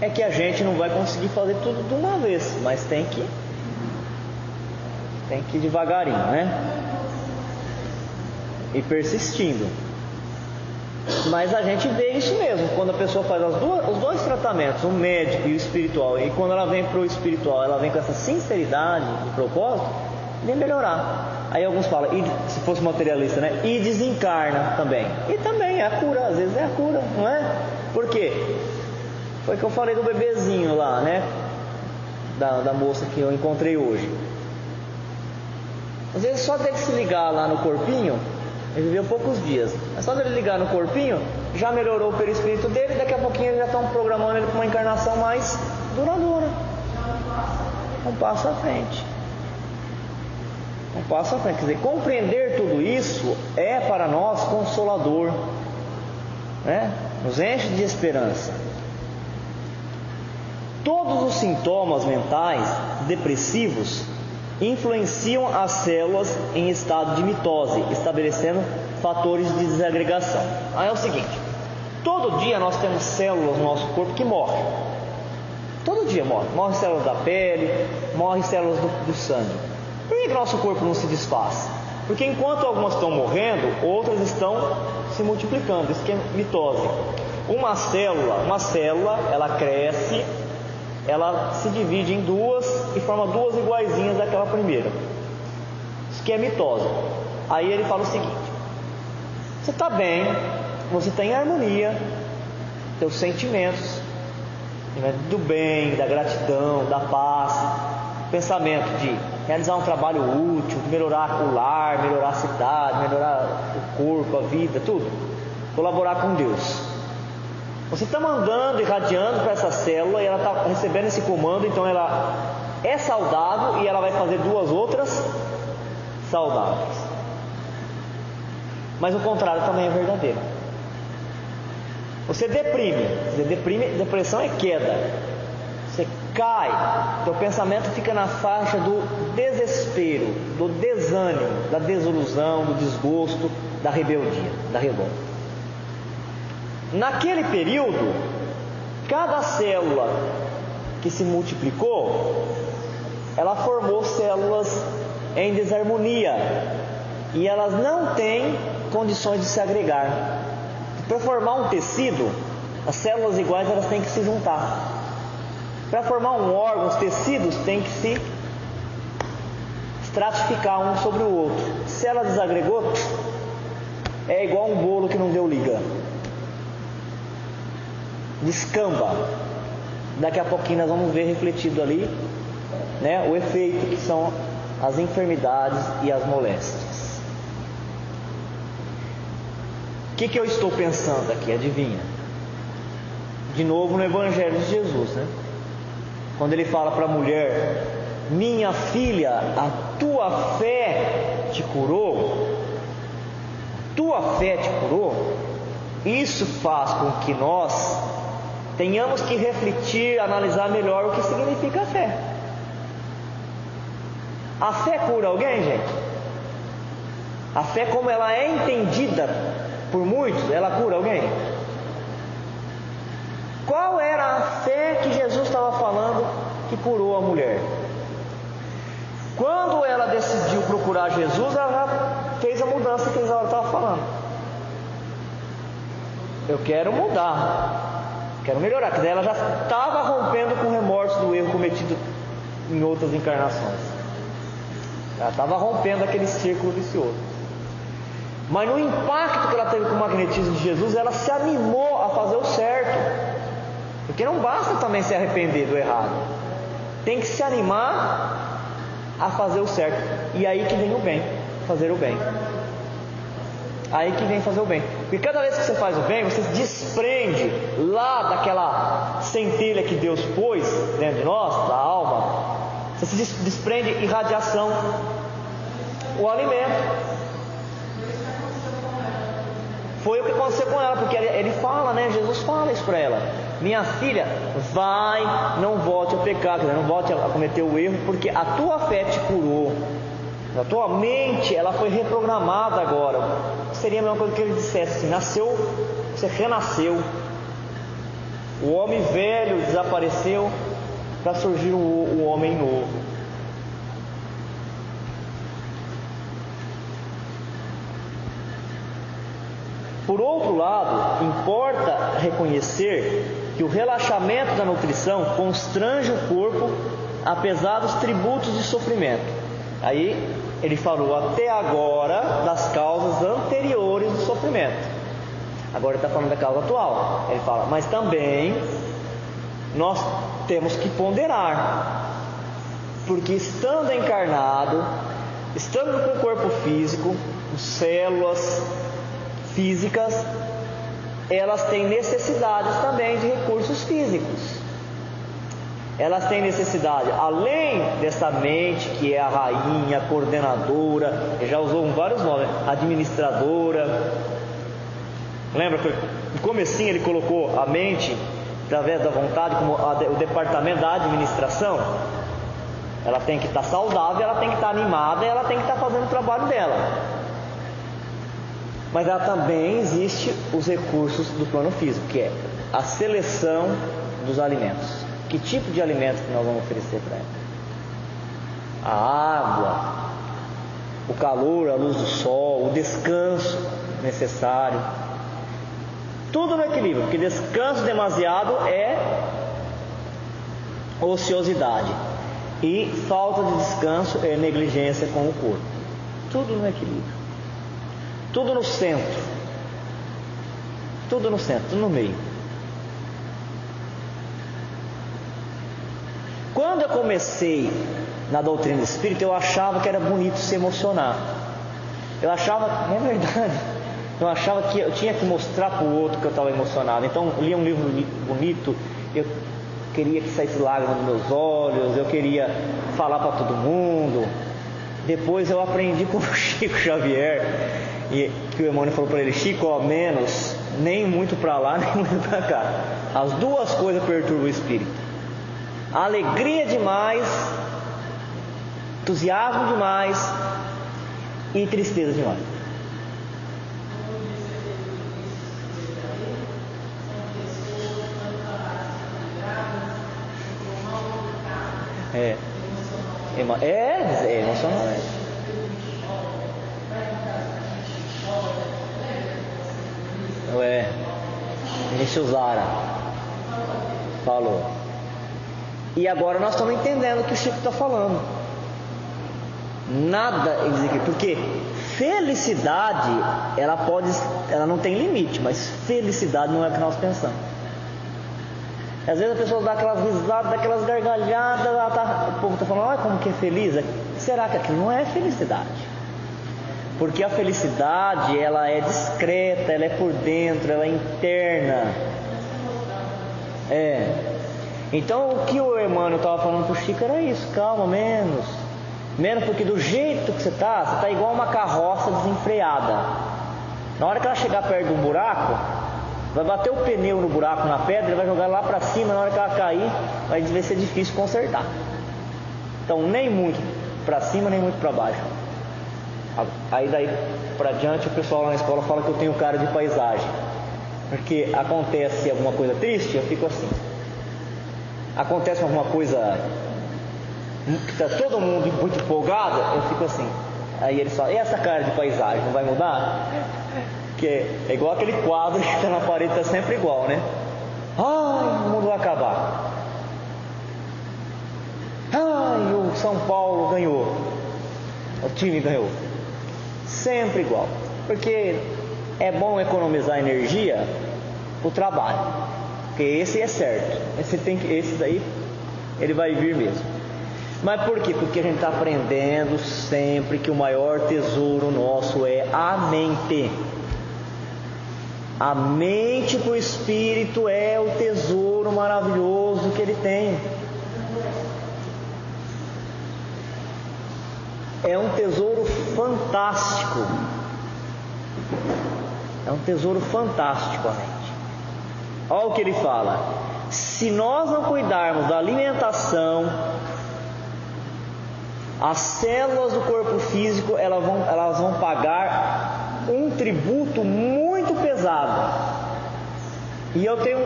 É que a gente não vai conseguir fazer tudo de uma vez, mas tem que ir devagarinho, né? E persistindo. Mas a gente vê isso mesmo, quando a pessoa faz os dois tratamentos, o médico e o espiritual, e quando ela vem para o espiritual, ela vem com essa sinceridade de propósito, vem melhorar. Aí alguns falam, e se fosse materialista, né? E desencarna também. E também é a cura, às vezes é a cura, não é? Por quê? Foi que eu falei do bebezinho lá, né? Da moça que eu encontrei hoje. Às vezes só dele se ligar lá no corpinho, ele viveu poucos dias, mas só dele ligar no corpinho, já melhorou o perispírito dele, e daqui a pouquinho eles já estão programando ele para uma encarnação mais duradoura. Um passo à frente. Um passo à frente. Quer dizer, compreender tudo isso é para nós consolador, né? Nos enche de esperança. Todos os sintomas mentais depressivos influenciam as células em estado de mitose, estabelecendo fatores de desagregação. Aí é o seguinte, todo dia nós temos células no nosso corpo que morrem. Todo dia morre. Morrem células da pele, morrem células do sangue. Por que nosso corpo não se desfaz? Porque enquanto algumas estão morrendo, outras estão se multiplicando. Isso que é mitose. Uma célula, ela cresce, ela se divide em duas e forma duas iguaizinhas daquela primeira. Isso que é mitose. Aí ele fala o seguinte: você está bem, você está em harmonia, teus sentimentos do bem, da gratidão, da paz, pensamento de realizar um trabalho útil, de melhorar o lar, melhorar a cidade, melhorar o corpo, a vida, tudo, colaborar com Deus. Você está mandando, irradiando para essa célula e ela está recebendo esse comando, então ela é saudável e ela vai fazer duas outras saudáveis. Mas o contrário também é verdadeiro. Você deprime, depressão é queda. Você cai, teu pensamento fica na faixa do desespero, do desânimo, da desilusão, do desgosto, da rebeldia, da revolta. Naquele período, cada célula que se multiplicou, ela formou células em desarmonia e elas não têm condições de se agregar. Para formar um tecido, as células iguais elas têm que se juntar. Para formar um órgão, os tecidos têm que se estratificar um sobre o outro. Se ela desagregou, é igual um bolo que não deu liga. Descamba. Daqui a pouquinho nós vamos ver refletido ali, né, o efeito que são as enfermidades e as moléstias. O que eu estou pensando aqui? Adivinha? De novo no Evangelho de Jesus, né? Quando ele fala para a mulher: minha filha, a tua fé te curou. Tua fé te curou. Isso faz com que nós tenhamos que refletir, analisar melhor o que significa a fé. A fé cura alguém, gente? A fé, como ela é entendida por muitos, ela cura alguém? Qual era a fé que Jesus estava falando que curou a mulher? Quando ela decidiu procurar Jesus, ela já fez a mudança que ela estava falando. Eu quero mudar, quero melhorar. Quer dizer, ela já estava rompendo com o remorso do erro cometido em outras encarnações. Ela estava rompendo aquele círculo vicioso. Mas no impacto que ela teve com o magnetismo de Jesus, ela se animou a fazer o certo. Porque não basta também se arrepender do errado. Tem que se animar a fazer o certo. E aí que vem o bem, fazer o bem. Aí que vem fazer o bem. Porque cada vez que você faz o bem, você se desprende lá daquela centelha que Deus pôs dentro de nós, da alma. Você se desprende irradiação. o alimento. Foi o que aconteceu com ela, porque ele fala, né? Jesus fala isso para ela: minha filha, vai, não volte a pecar, quer dizer, não volte a cometer o erro, porque a tua fé te curou. A tua mente, ela foi reprogramada agora. Seria a mesma coisa que ele dissesse assim: nasceu, você renasceu. O homem velho desapareceu para surgir o homem novo. Por outro lado, importa reconhecer que o relaxamento da nutrição constrange o corpo, apesar dos tributos de sofrimento. Aí ele falou até agora das causas anteriores do sofrimento. Agora ele está falando da causa atual. Ele fala, mas também nós temos que ponderar, porque estando encarnado, estando com o corpo físico, com células físicas, elas têm necessidades também de recursos físicos. Elas têm necessidade, além dessa mente que é a rainha, a coordenadora, ele já usou vários nomes, administradora. Lembra que no comecinho ele colocou a mente, através da vontade, como o departamento da administração. Ela tem que estar saudável, ela tem que estar animada, ela tem que estar fazendo o trabalho dela. Mas ela também existe os recursos do plano físico, que é a seleção dos alimentos. Que tipo de alimentos que nós vamos oferecer para ela? A água, o calor, a luz do sol, o descanso necessário. Tudo no equilíbrio, porque descanso demasiado é ociosidade. E falta de descanso é negligência com o corpo. Tudo no equilíbrio. Tudo no centro. Tudo no centro, tudo no meio. Quando eu comecei na doutrina espírita, eu achava que era bonito se emocionar. Eu achava, é verdade, eu achava que eu tinha que mostrar para o outro que eu estava emocionado. Então eu lia um livro bonito, eu queria que saísse lágrimas dos meus olhos, eu queria falar para todo mundo. Depois eu aprendi com o Chico Xavier, e que o Emmanuel falou para ele: Chico, ó, menos, nem muito para lá, nem muito para cá. As duas coisas perturbam o espírito: alegria demais, entusiasmo demais e tristeza demais. É emocionante. Vinícius Lara falou. E agora nós estamos entendendo o que o Chico está falando. Nada, porque felicidade, ela não tem limite, mas felicidade não é o que nós pensamos. Às vezes a pessoa dá aquelas risadas, dá aquelas gargalhadas, o povo está falando, olha como que é feliz. Será que aquilo não é felicidade? Porque a felicidade, ela é discreta, ela é por dentro, ela é interna. Então o que o Emmanuel estava falando para o Chico era isso: calma, menos, porque do jeito que você está igual uma carroça desenfreada. Na hora que ela chegar perto de um buraco, vai bater o pneu no buraco, na pedra, ele vai jogar lá para cima. Na hora que ela cair, vai ser difícil consertar. Então nem muito para cima, nem muito para baixo. Aí daí para diante, o pessoal lá na escola fala que eu tenho cara de paisagem, porque acontece alguma coisa triste, eu fico assim. Acontece alguma coisa que está todo mundo muito empolgado, eu fico assim. Aí eles falam: e essa cara de paisagem não vai mudar? Que é igual aquele quadro que está na parede, está sempre igual, né? Ai, o mundo vai acabar. Ai, o São Paulo ganhou, o time ganhou. Sempre igual. Porque é bom economizar energia para o trabalho, porque esse é certo. Esse daí ele vai vir mesmo. Mas por quê? Porque a gente está aprendendo sempre que o maior tesouro nosso é a mente. A mente para o espírito é o tesouro maravilhoso que ele tem. É um tesouro fantástico. É um tesouro fantástico, a mente. Olha o que ele fala: se nós não cuidarmos da alimentação, as células do corpo físico elas vão pagar um tributo muito pesado. E eu tenho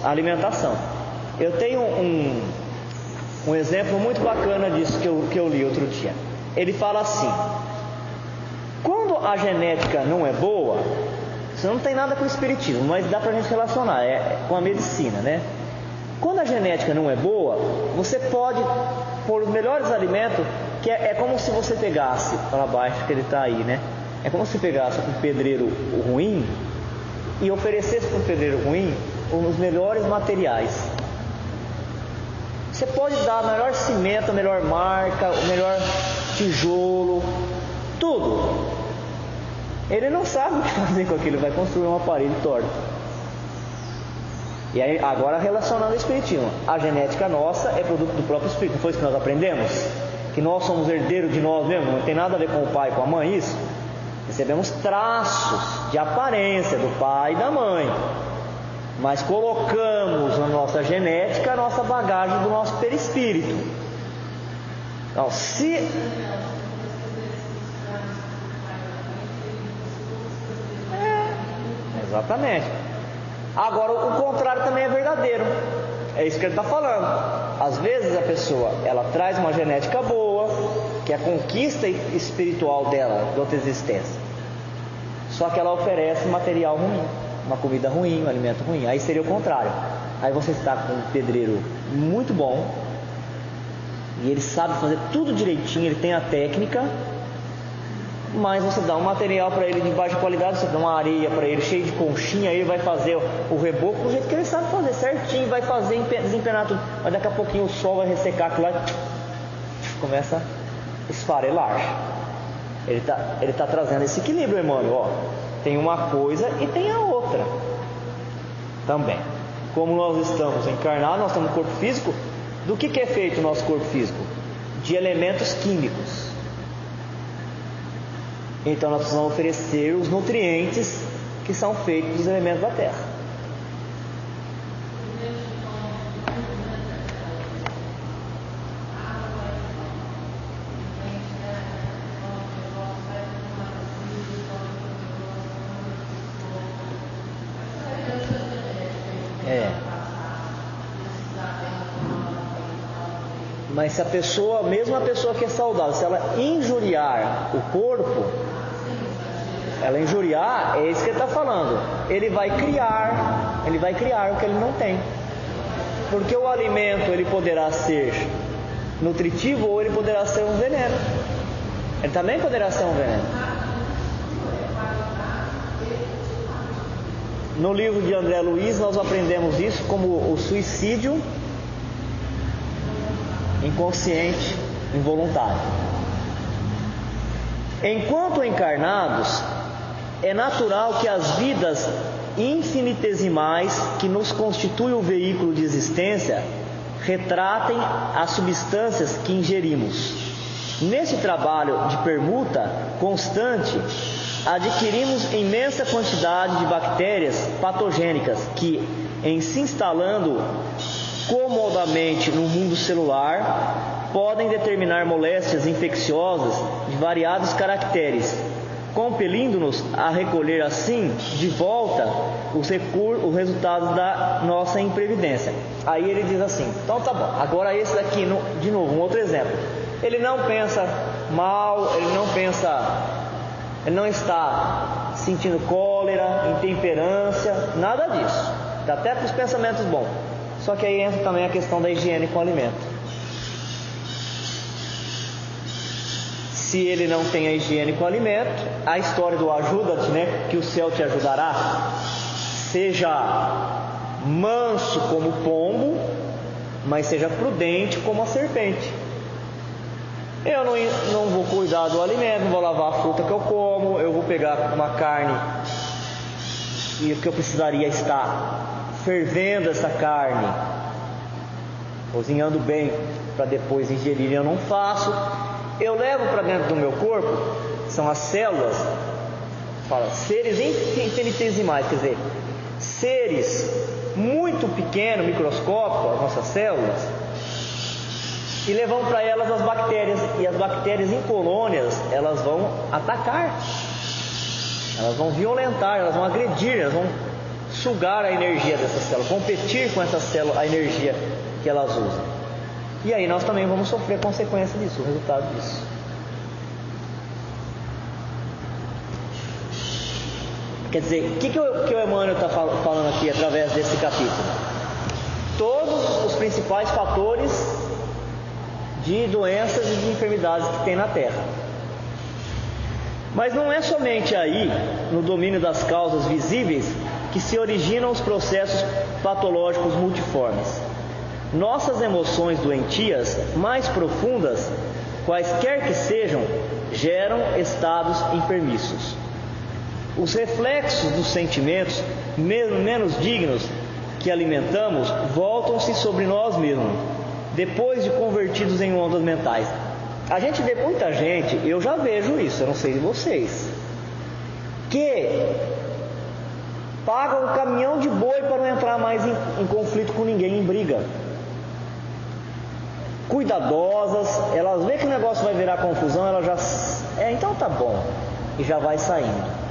alimentação. Eu tenho um exemplo muito bacana disso que eu li outro dia. Ele fala assim: quando a genética não é boa, isso não tem nada com o espiritismo, mas dá pra gente relacionar, com a medicina, né? Quando a genética não é boa, você pode pôr os melhores alimentos, que é como se você pegasse, para baixo que ele está aí, né? É como se pegasse um pedreiro ruim e oferecesse para um pedreiro ruim os melhores materiais. Você pode dar o melhor cimento, a melhor marca, o melhor tijolo, tudo. Ele não sabe o que fazer com aquilo, vai construir um aparelho torto. E aí, agora relacionando ao espiritismo, a genética nossa é produto do próprio espírito. Não foi isso que nós aprendemos? Que nós somos herdeiros de nós mesmos, não tem nada a ver com o pai e com a mãe, isso? Recebemos traços de aparência do pai e da mãe, mas colocamos na nossa genética a nossa bagagem do nosso perispírito. Então, exatamente. Agora, o contrário também é verdadeiro. É isso que ele está falando. Às vezes a pessoa, ela traz uma genética boa, que é a conquista espiritual dela, de outra existência. Só que ela oferece material ruim, uma comida ruim, um alimento ruim. Aí seria o contrário. Aí você está com um pedreiro muito bom, e ele sabe fazer tudo direitinho, ele tem a técnica, mas você dá um material para ele de baixa qualidade, você dá uma areia para ele cheio de conchinha, aí ele vai fazer o reboco do jeito que ele sabe fazer, certinho, vai fazer, desempenar tudo, mas daqui a pouquinho o sol vai ressecar aquilo lá, começa a esfarelar. Ele tá trazendo esse equilíbrio, Emmanuel, ó. Tem uma coisa e tem a outra também. Como nós estamos encarnados, nós temos um corpo físico. Do que é feito o nosso corpo físico? De elementos químicos. Então nós precisamos oferecer os nutrientes que são feitos dos elementos da terra. Mas se a pessoa, mesmo a pessoa que é saudável, se ela injuriar o corpo, ela injuriar, é isso que ele está falando. Ele vai criar o que ele não tem. Porque o alimento, ele poderá ser nutritivo ou ele poderá ser um veneno. Ele também poderá ser um veneno. No livro de André Luiz, nós aprendemos isso como o suicídio inconsciente, involuntário. Enquanto encarnados, é natural que as vidas infinitesimais que nos constituem o veículo de existência retratem as substâncias que ingerimos. Nesse trabalho de permuta constante, adquirimos imensa quantidade de bactérias patogênicas que, em se instalando comodamente no mundo celular, podem determinar moléstias infecciosas de variados caracteres, compelindo-nos a recolher assim de volta os resultados da nossa imprevidência. Aí ele diz assim: então tá bom, agora esse daqui, de novo, um outro exemplo. Ele não pensa mal, ele não está sentindo cólera, intemperância, nada disso. Dá até para os pensamentos bons. Só que aí entra também a questão da higiene com o alimento. Se ele não tem a higiene com o alimento, a história do ajuda-te, né, que o céu te ajudará, seja manso como o pombo, mas seja prudente como a serpente. Eu não vou cuidar do alimento, não vou lavar a fruta que eu como, eu vou pegar uma carne e o que eu precisaria estar fervendo essa carne, cozinhando bem para depois ingerir, eu não faço. eu levo para dentro do meu corpo, são as células, fala, seres infinitesimais, quer dizer, seres muito pequenos, microscópicos, as nossas células, e levamos para elas as bactérias, e as bactérias em colônias, elas vão atacar, elas vão violentar, elas vão agredir, elas vão sugar a energia dessas células, competir com essas células, a energia que elas usam. E aí nós também vamos sofrer a consequência disso, o resultado disso. Quer dizer, o que o Emmanuel está falando aqui através desse capítulo? Todos os principais fatores de doenças e de enfermidades que tem na Terra. Mas não é somente aí, no domínio das causas visíveis, que se originam os processos patológicos multiformes. Nossas emoções doentias mais profundas, quaisquer que sejam, geram estados enfermiços. Os reflexos dos sentimentos menos dignos que alimentamos voltam-se sobre nós mesmos, depois de convertidos em ondas mentais. A gente vê muita gente, eu já vejo isso, eu não sei de vocês, que pagam um caminhão de boi para não entrar mais em conflito com ninguém, em briga. Cuidadosas, elas veem que o negócio vai virar confusão, elas já... então tá bom, e já vai saindo.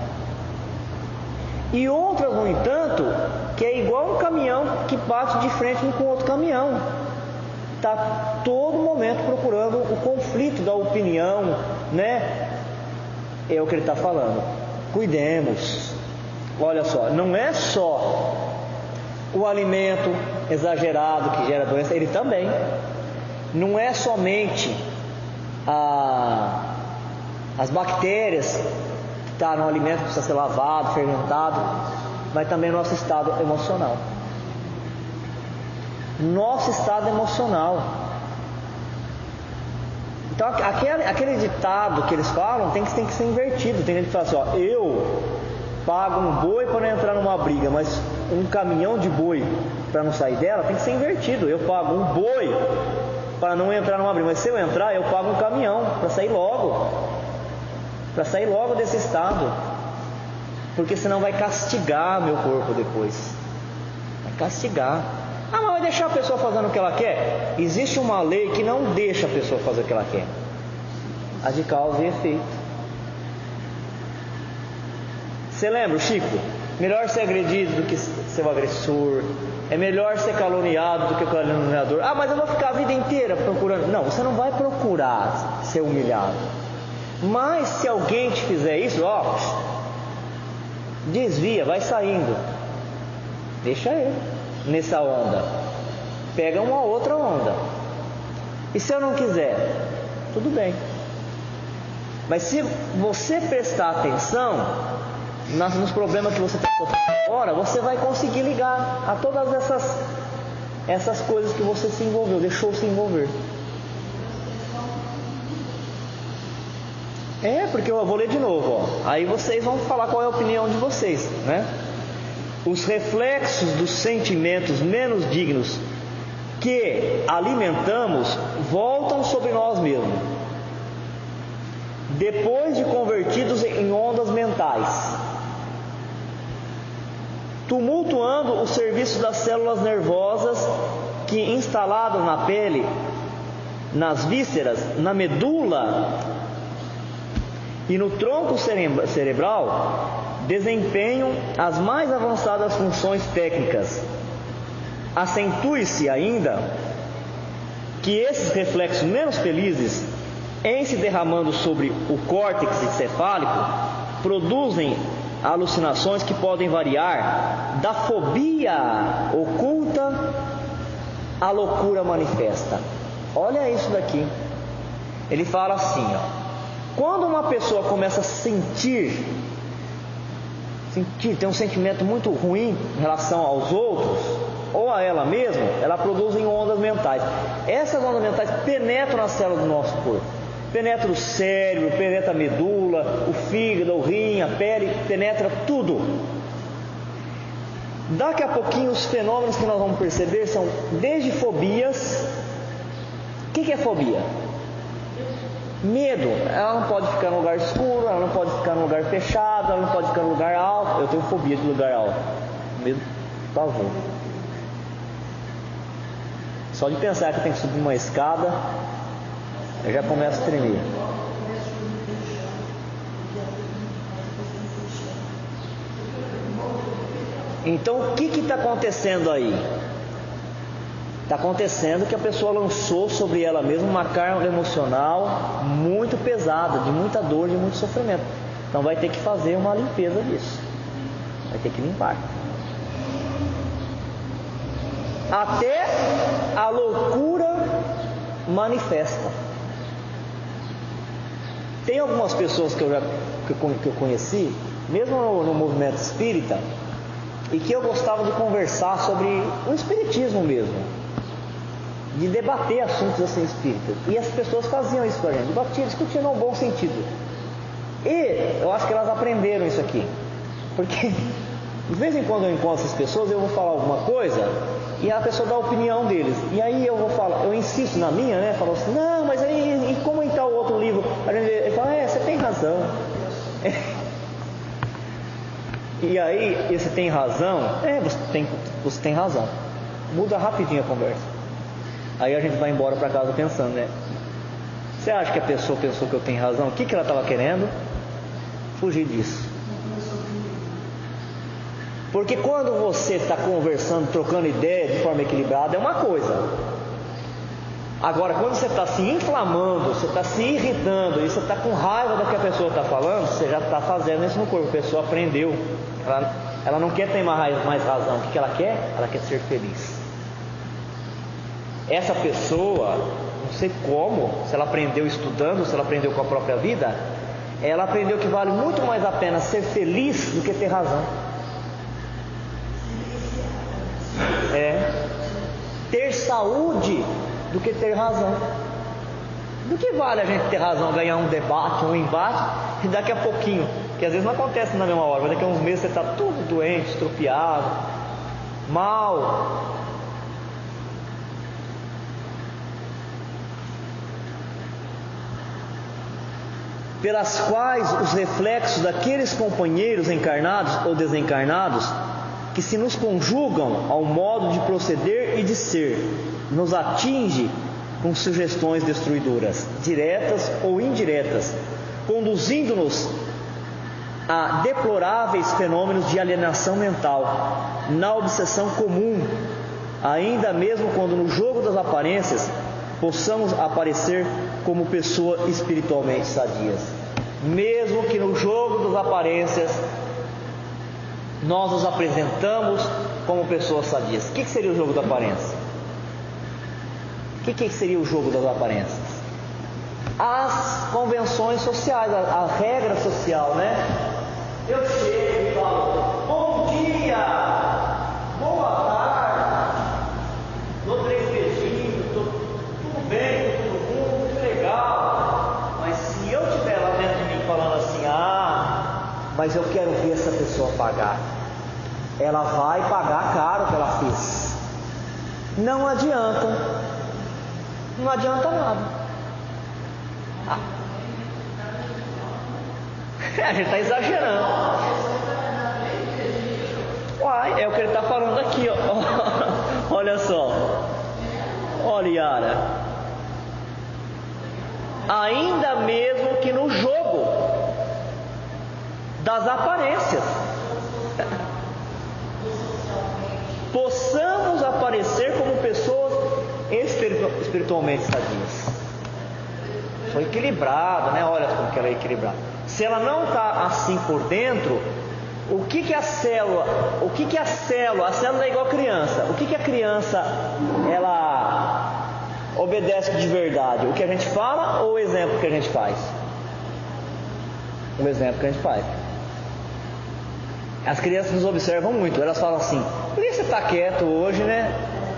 E outras, no entanto, que é igual um caminhão que bate de frente um com outro caminhão. Está todo momento procurando o conflito da opinião, né? É o que ele está falando. Cuidemos. Olha só, não é só o alimento exagerado que gera doença, ele também. Não é somente as bactérias que estão no alimento que precisa ser lavado, fermentado, mas também o nosso estado emocional. Nosso estado emocional. Então aquele ditado que eles falam tem que ser invertido. Tem gente que fala assim, ó, eu pago um boi para não entrar numa briga, mas um caminhão de boi para não sair dela, tem que ser invertido. Eu pago um boi para não entrar numa briga, mas se eu entrar, eu pago um caminhão para sair logo. Para sair logo desse estado. Porque senão vai castigar meu corpo depois. Vai castigar. Ah, mas vai deixar a pessoa fazendo o que ela quer? Existe uma lei que não deixa a pessoa fazer o que ela quer. A de causa e efeito. Você lembra, Chico? Melhor ser agredido do que ser o agressor. É melhor ser caluniado do que o caluniador. Ah, mas eu vou ficar a vida inteira procurando. Não, você não vai procurar ser humilhado. Mas se alguém te fizer isso, ó, desvia, vai saindo. Deixa ele nessa onda. Pega uma outra onda. E se eu não quiser? Tudo bem. Mas se você prestar atenção nos problemas que você está sofrendo agora, você vai conseguir ligar a todas essas coisas que você se envolveu, deixou se envolver. Porque eu vou ler de novo, ó. Aí vocês vão falar qual é a opinião de vocês, né? Os reflexos dos sentimentos menos dignos que alimentamos voltam sobre nós mesmos, depois de convertidos em ondas mentais, tumultuando o serviço das células nervosas que, instalado na pele, nas vísceras, na medula e no tronco cerebral, desempenham as mais avançadas funções técnicas. Acentue-se ainda que esses reflexos menos felizes, em se derramando sobre o córtex encefálico, produzem alucinações que podem variar da fobia oculta à loucura manifesta. Olha isso daqui. Ele fala assim, ó. Quando uma pessoa começa a sentir, tem um sentimento muito ruim em relação aos outros, ou a ela mesma, ela produz em ondas mentais. Essas ondas mentais penetram nas células do nosso corpo. Penetra o cérebro, penetra a medula, o fígado, o rim, a pele, penetra tudo. Daqui a pouquinho os fenômenos que nós vamos perceber são desde fobias. O que é fobia? Medo, ela não pode ficar num lugar escuro, ela não pode ficar num lugar fechado, ela não pode ficar num lugar alto. Eu tenho fobia de lugar alto. Medo, pavor. Só de pensar que tem que subir uma escada, eu já começo a tremer. Então o que está acontecendo aí? Está acontecendo que a pessoa lançou sobre ela mesma uma carga emocional muito pesada, de muita dor, de muito sofrimento. Então vai ter que fazer uma limpeza disso. Vai ter que limpar. Até a loucura manifesta. Tem algumas pessoas que eu conheci, mesmo no movimento espírita, e que eu gostava de conversar sobre o espiritismo mesmo, de debater assuntos assim espíritas, e as pessoas faziam isso com a gente, discutiam no bom sentido, e eu acho que elas aprenderam isso aqui, porque de vez em quando eu encontro essas pessoas, eu vou falar alguma coisa e a pessoa dá a opinião deles, e aí eu vou falar, eu insisto na minha, né, falo assim, não, mas aí, e como em tal outro livro, ele fala, você tem razão. E aí, você tem razão? Você tem razão. Muda rapidinho a conversa. Aí a gente vai embora para casa pensando, né? Você acha que a pessoa pensou que eu tenho razão? O que ela estava querendo? Fugir disso. Porque quando você está conversando, trocando ideia de forma equilibrada, é uma coisa. Agora, quando você está se inflamando, você está se irritando e você está com raiva do que a pessoa está falando, você já está fazendo isso no corpo. A pessoa aprendeu. Ela não quer ter mais razão. O que ela quer? Ela quer ser feliz. Essa pessoa, não sei como, se ela aprendeu estudando, se ela aprendeu com a própria vida, ela aprendeu que vale muito mais a pena ser feliz do que ter razão. Ter saúde do que ter razão. Do que vale a gente ter razão, ganhar um debate, um embate, e daqui a pouquinho, que às vezes não acontece na mesma hora, mas daqui a uns meses você está tudo doente, estropiado, mal. Pelas quais os reflexos daqueles companheiros encarnados ou desencarnados que se nos conjugam ao modo de proceder e de ser, nos atinge com sugestões destruidoras, diretas ou indiretas, conduzindo-nos a deploráveis fenômenos de alienação mental, na obsessão comum, ainda mesmo quando no jogo das aparências possamos aparecer como pessoas espiritualmente sadias. Mesmo que no jogo das aparências nós nos apresentamos como pessoas sadias. O que seria o jogo da aparência? O que seria o jogo das aparências? As convenções sociais, a regra social, né? Eu chego e falo, bom dia, boa tarde, dou 3 beijinhos, tudo bem com todo mundo, muito legal. Mas se eu estiver lá dentro de mim falando assim, mas eu quero ver essa pessoa pagar, ela vai pagar caro o que ela fez. Não adianta. Não adianta nada. A gente está exagerando. Uai, é o que ele está falando aqui, ó. Olha só. Olha, Yara. Ainda mesmo que no jogo das aparências possamos aparecer como pessoas espiritualmente sadias. Foi equilibrado, né? Olha como que ela é equilibrada. Se ela não está assim por dentro, o que é a célula? O que é a célula? A célula é igual a criança. O que a criança ela obedece de verdade? O que a gente fala ou o exemplo que a gente faz? O exemplo que a gente faz. As crianças nos observam muito. Elas falam assim: por que você está quieto hoje, né?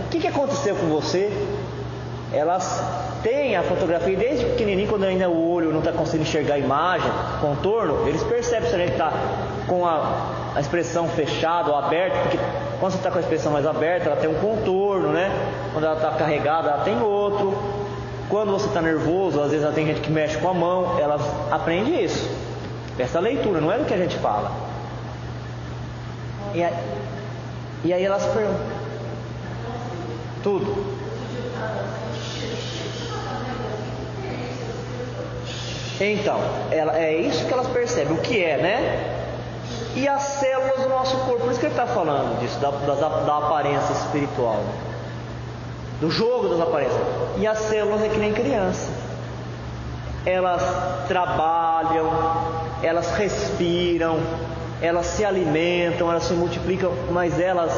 O que aconteceu com você? Elas têm a fotografia desde pequenininho, quando ainda o olho não está conseguindo enxergar a imagem, contorno, eles percebem se a gente está com a expressão fechada ou aberta, porque quando você está com a expressão mais aberta, ela tem um contorno, né? Quando ela está carregada, ela tem outro. Quando você está nervoso, às vezes tem gente que mexe com a mão, elas aprendem isso. Essa leitura, não é do que a gente fala. E aí elas perguntam. Tudo. Então, é isso que elas percebem, o que é, né? E as células do nosso corpo, por isso que ele está falando disso, da aparência espiritual, do jogo das aparências. E as células é que nem criança, elas trabalham, elas respiram, elas se alimentam, elas se multiplicam, mas elas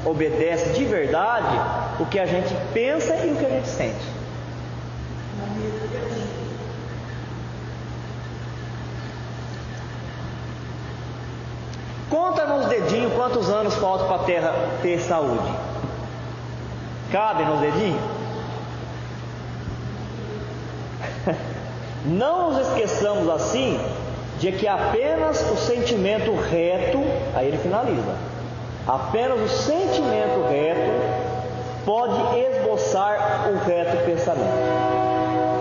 obedecem de verdade o que a gente pensa e o que a gente sente. Conta nos dedinhos quantos anos falta para a Terra ter saúde. Cabe nos dedinhos? Não nos esqueçamos assim de que apenas o sentimento reto, aí ele finaliza, apenas o sentimento reto pode esboçar o reto pensamento.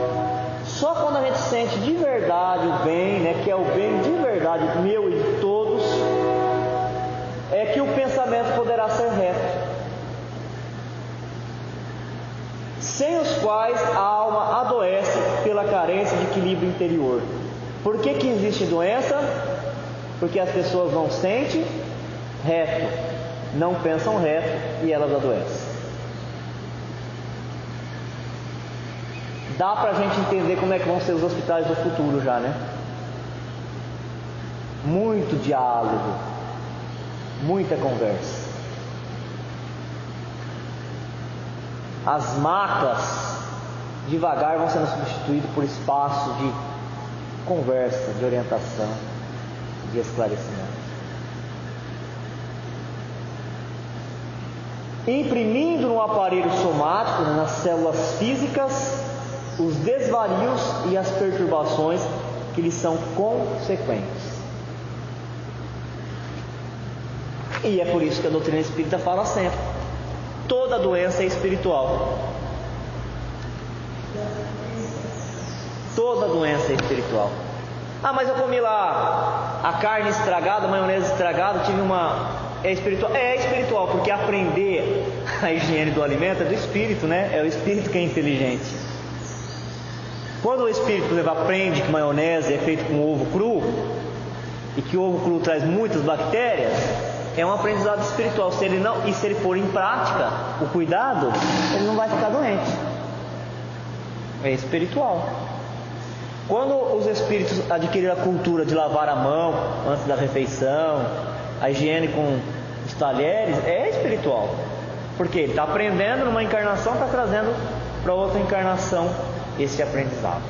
Só quando a gente sente de verdade o bem, né, que é o bem de verdade meu e de todos, é que o pensamento poderá ser reto. Sem os quais a alma adoece pela carência de equilíbrio interior. Por que existe doença? Porque as pessoas não sentem reto, não pensam reto e elas adoecem. Dá pra gente entender como é que vão ser os hospitais do futuro já, né? Muito diálogo, muita conversa. As macas devagar vão sendo substituídas por espaços de conversa, de orientação, de esclarecimento. Imprimindo no aparelho somático, nas células físicas, os desvarios e as perturbações que lhes são consequentes. E é por isso que a doutrina espírita fala sempre: toda doença é espiritual. Toda doença é espiritual. Ah, mas eu comi lá a carne estragada, a maionese estragada, tive uma... É espiritual? É espiritual, porque aprender a higiene do alimento é do espírito, né? É o espírito que é inteligente. Quando o espírito, por exemplo, aprende que maionese é feito com ovo cru, e que o ovo cru traz muitas bactérias, é um aprendizado espiritual. Se ele pôr em prática o cuidado, ele não vai ficar doente. É espiritual. Quando os espíritos adquiriram a cultura de lavar a mão antes da refeição, a higiene com os talheres, é espiritual. Porque ele está aprendendo numa encarnação, está trazendo para outra encarnação esse aprendizado.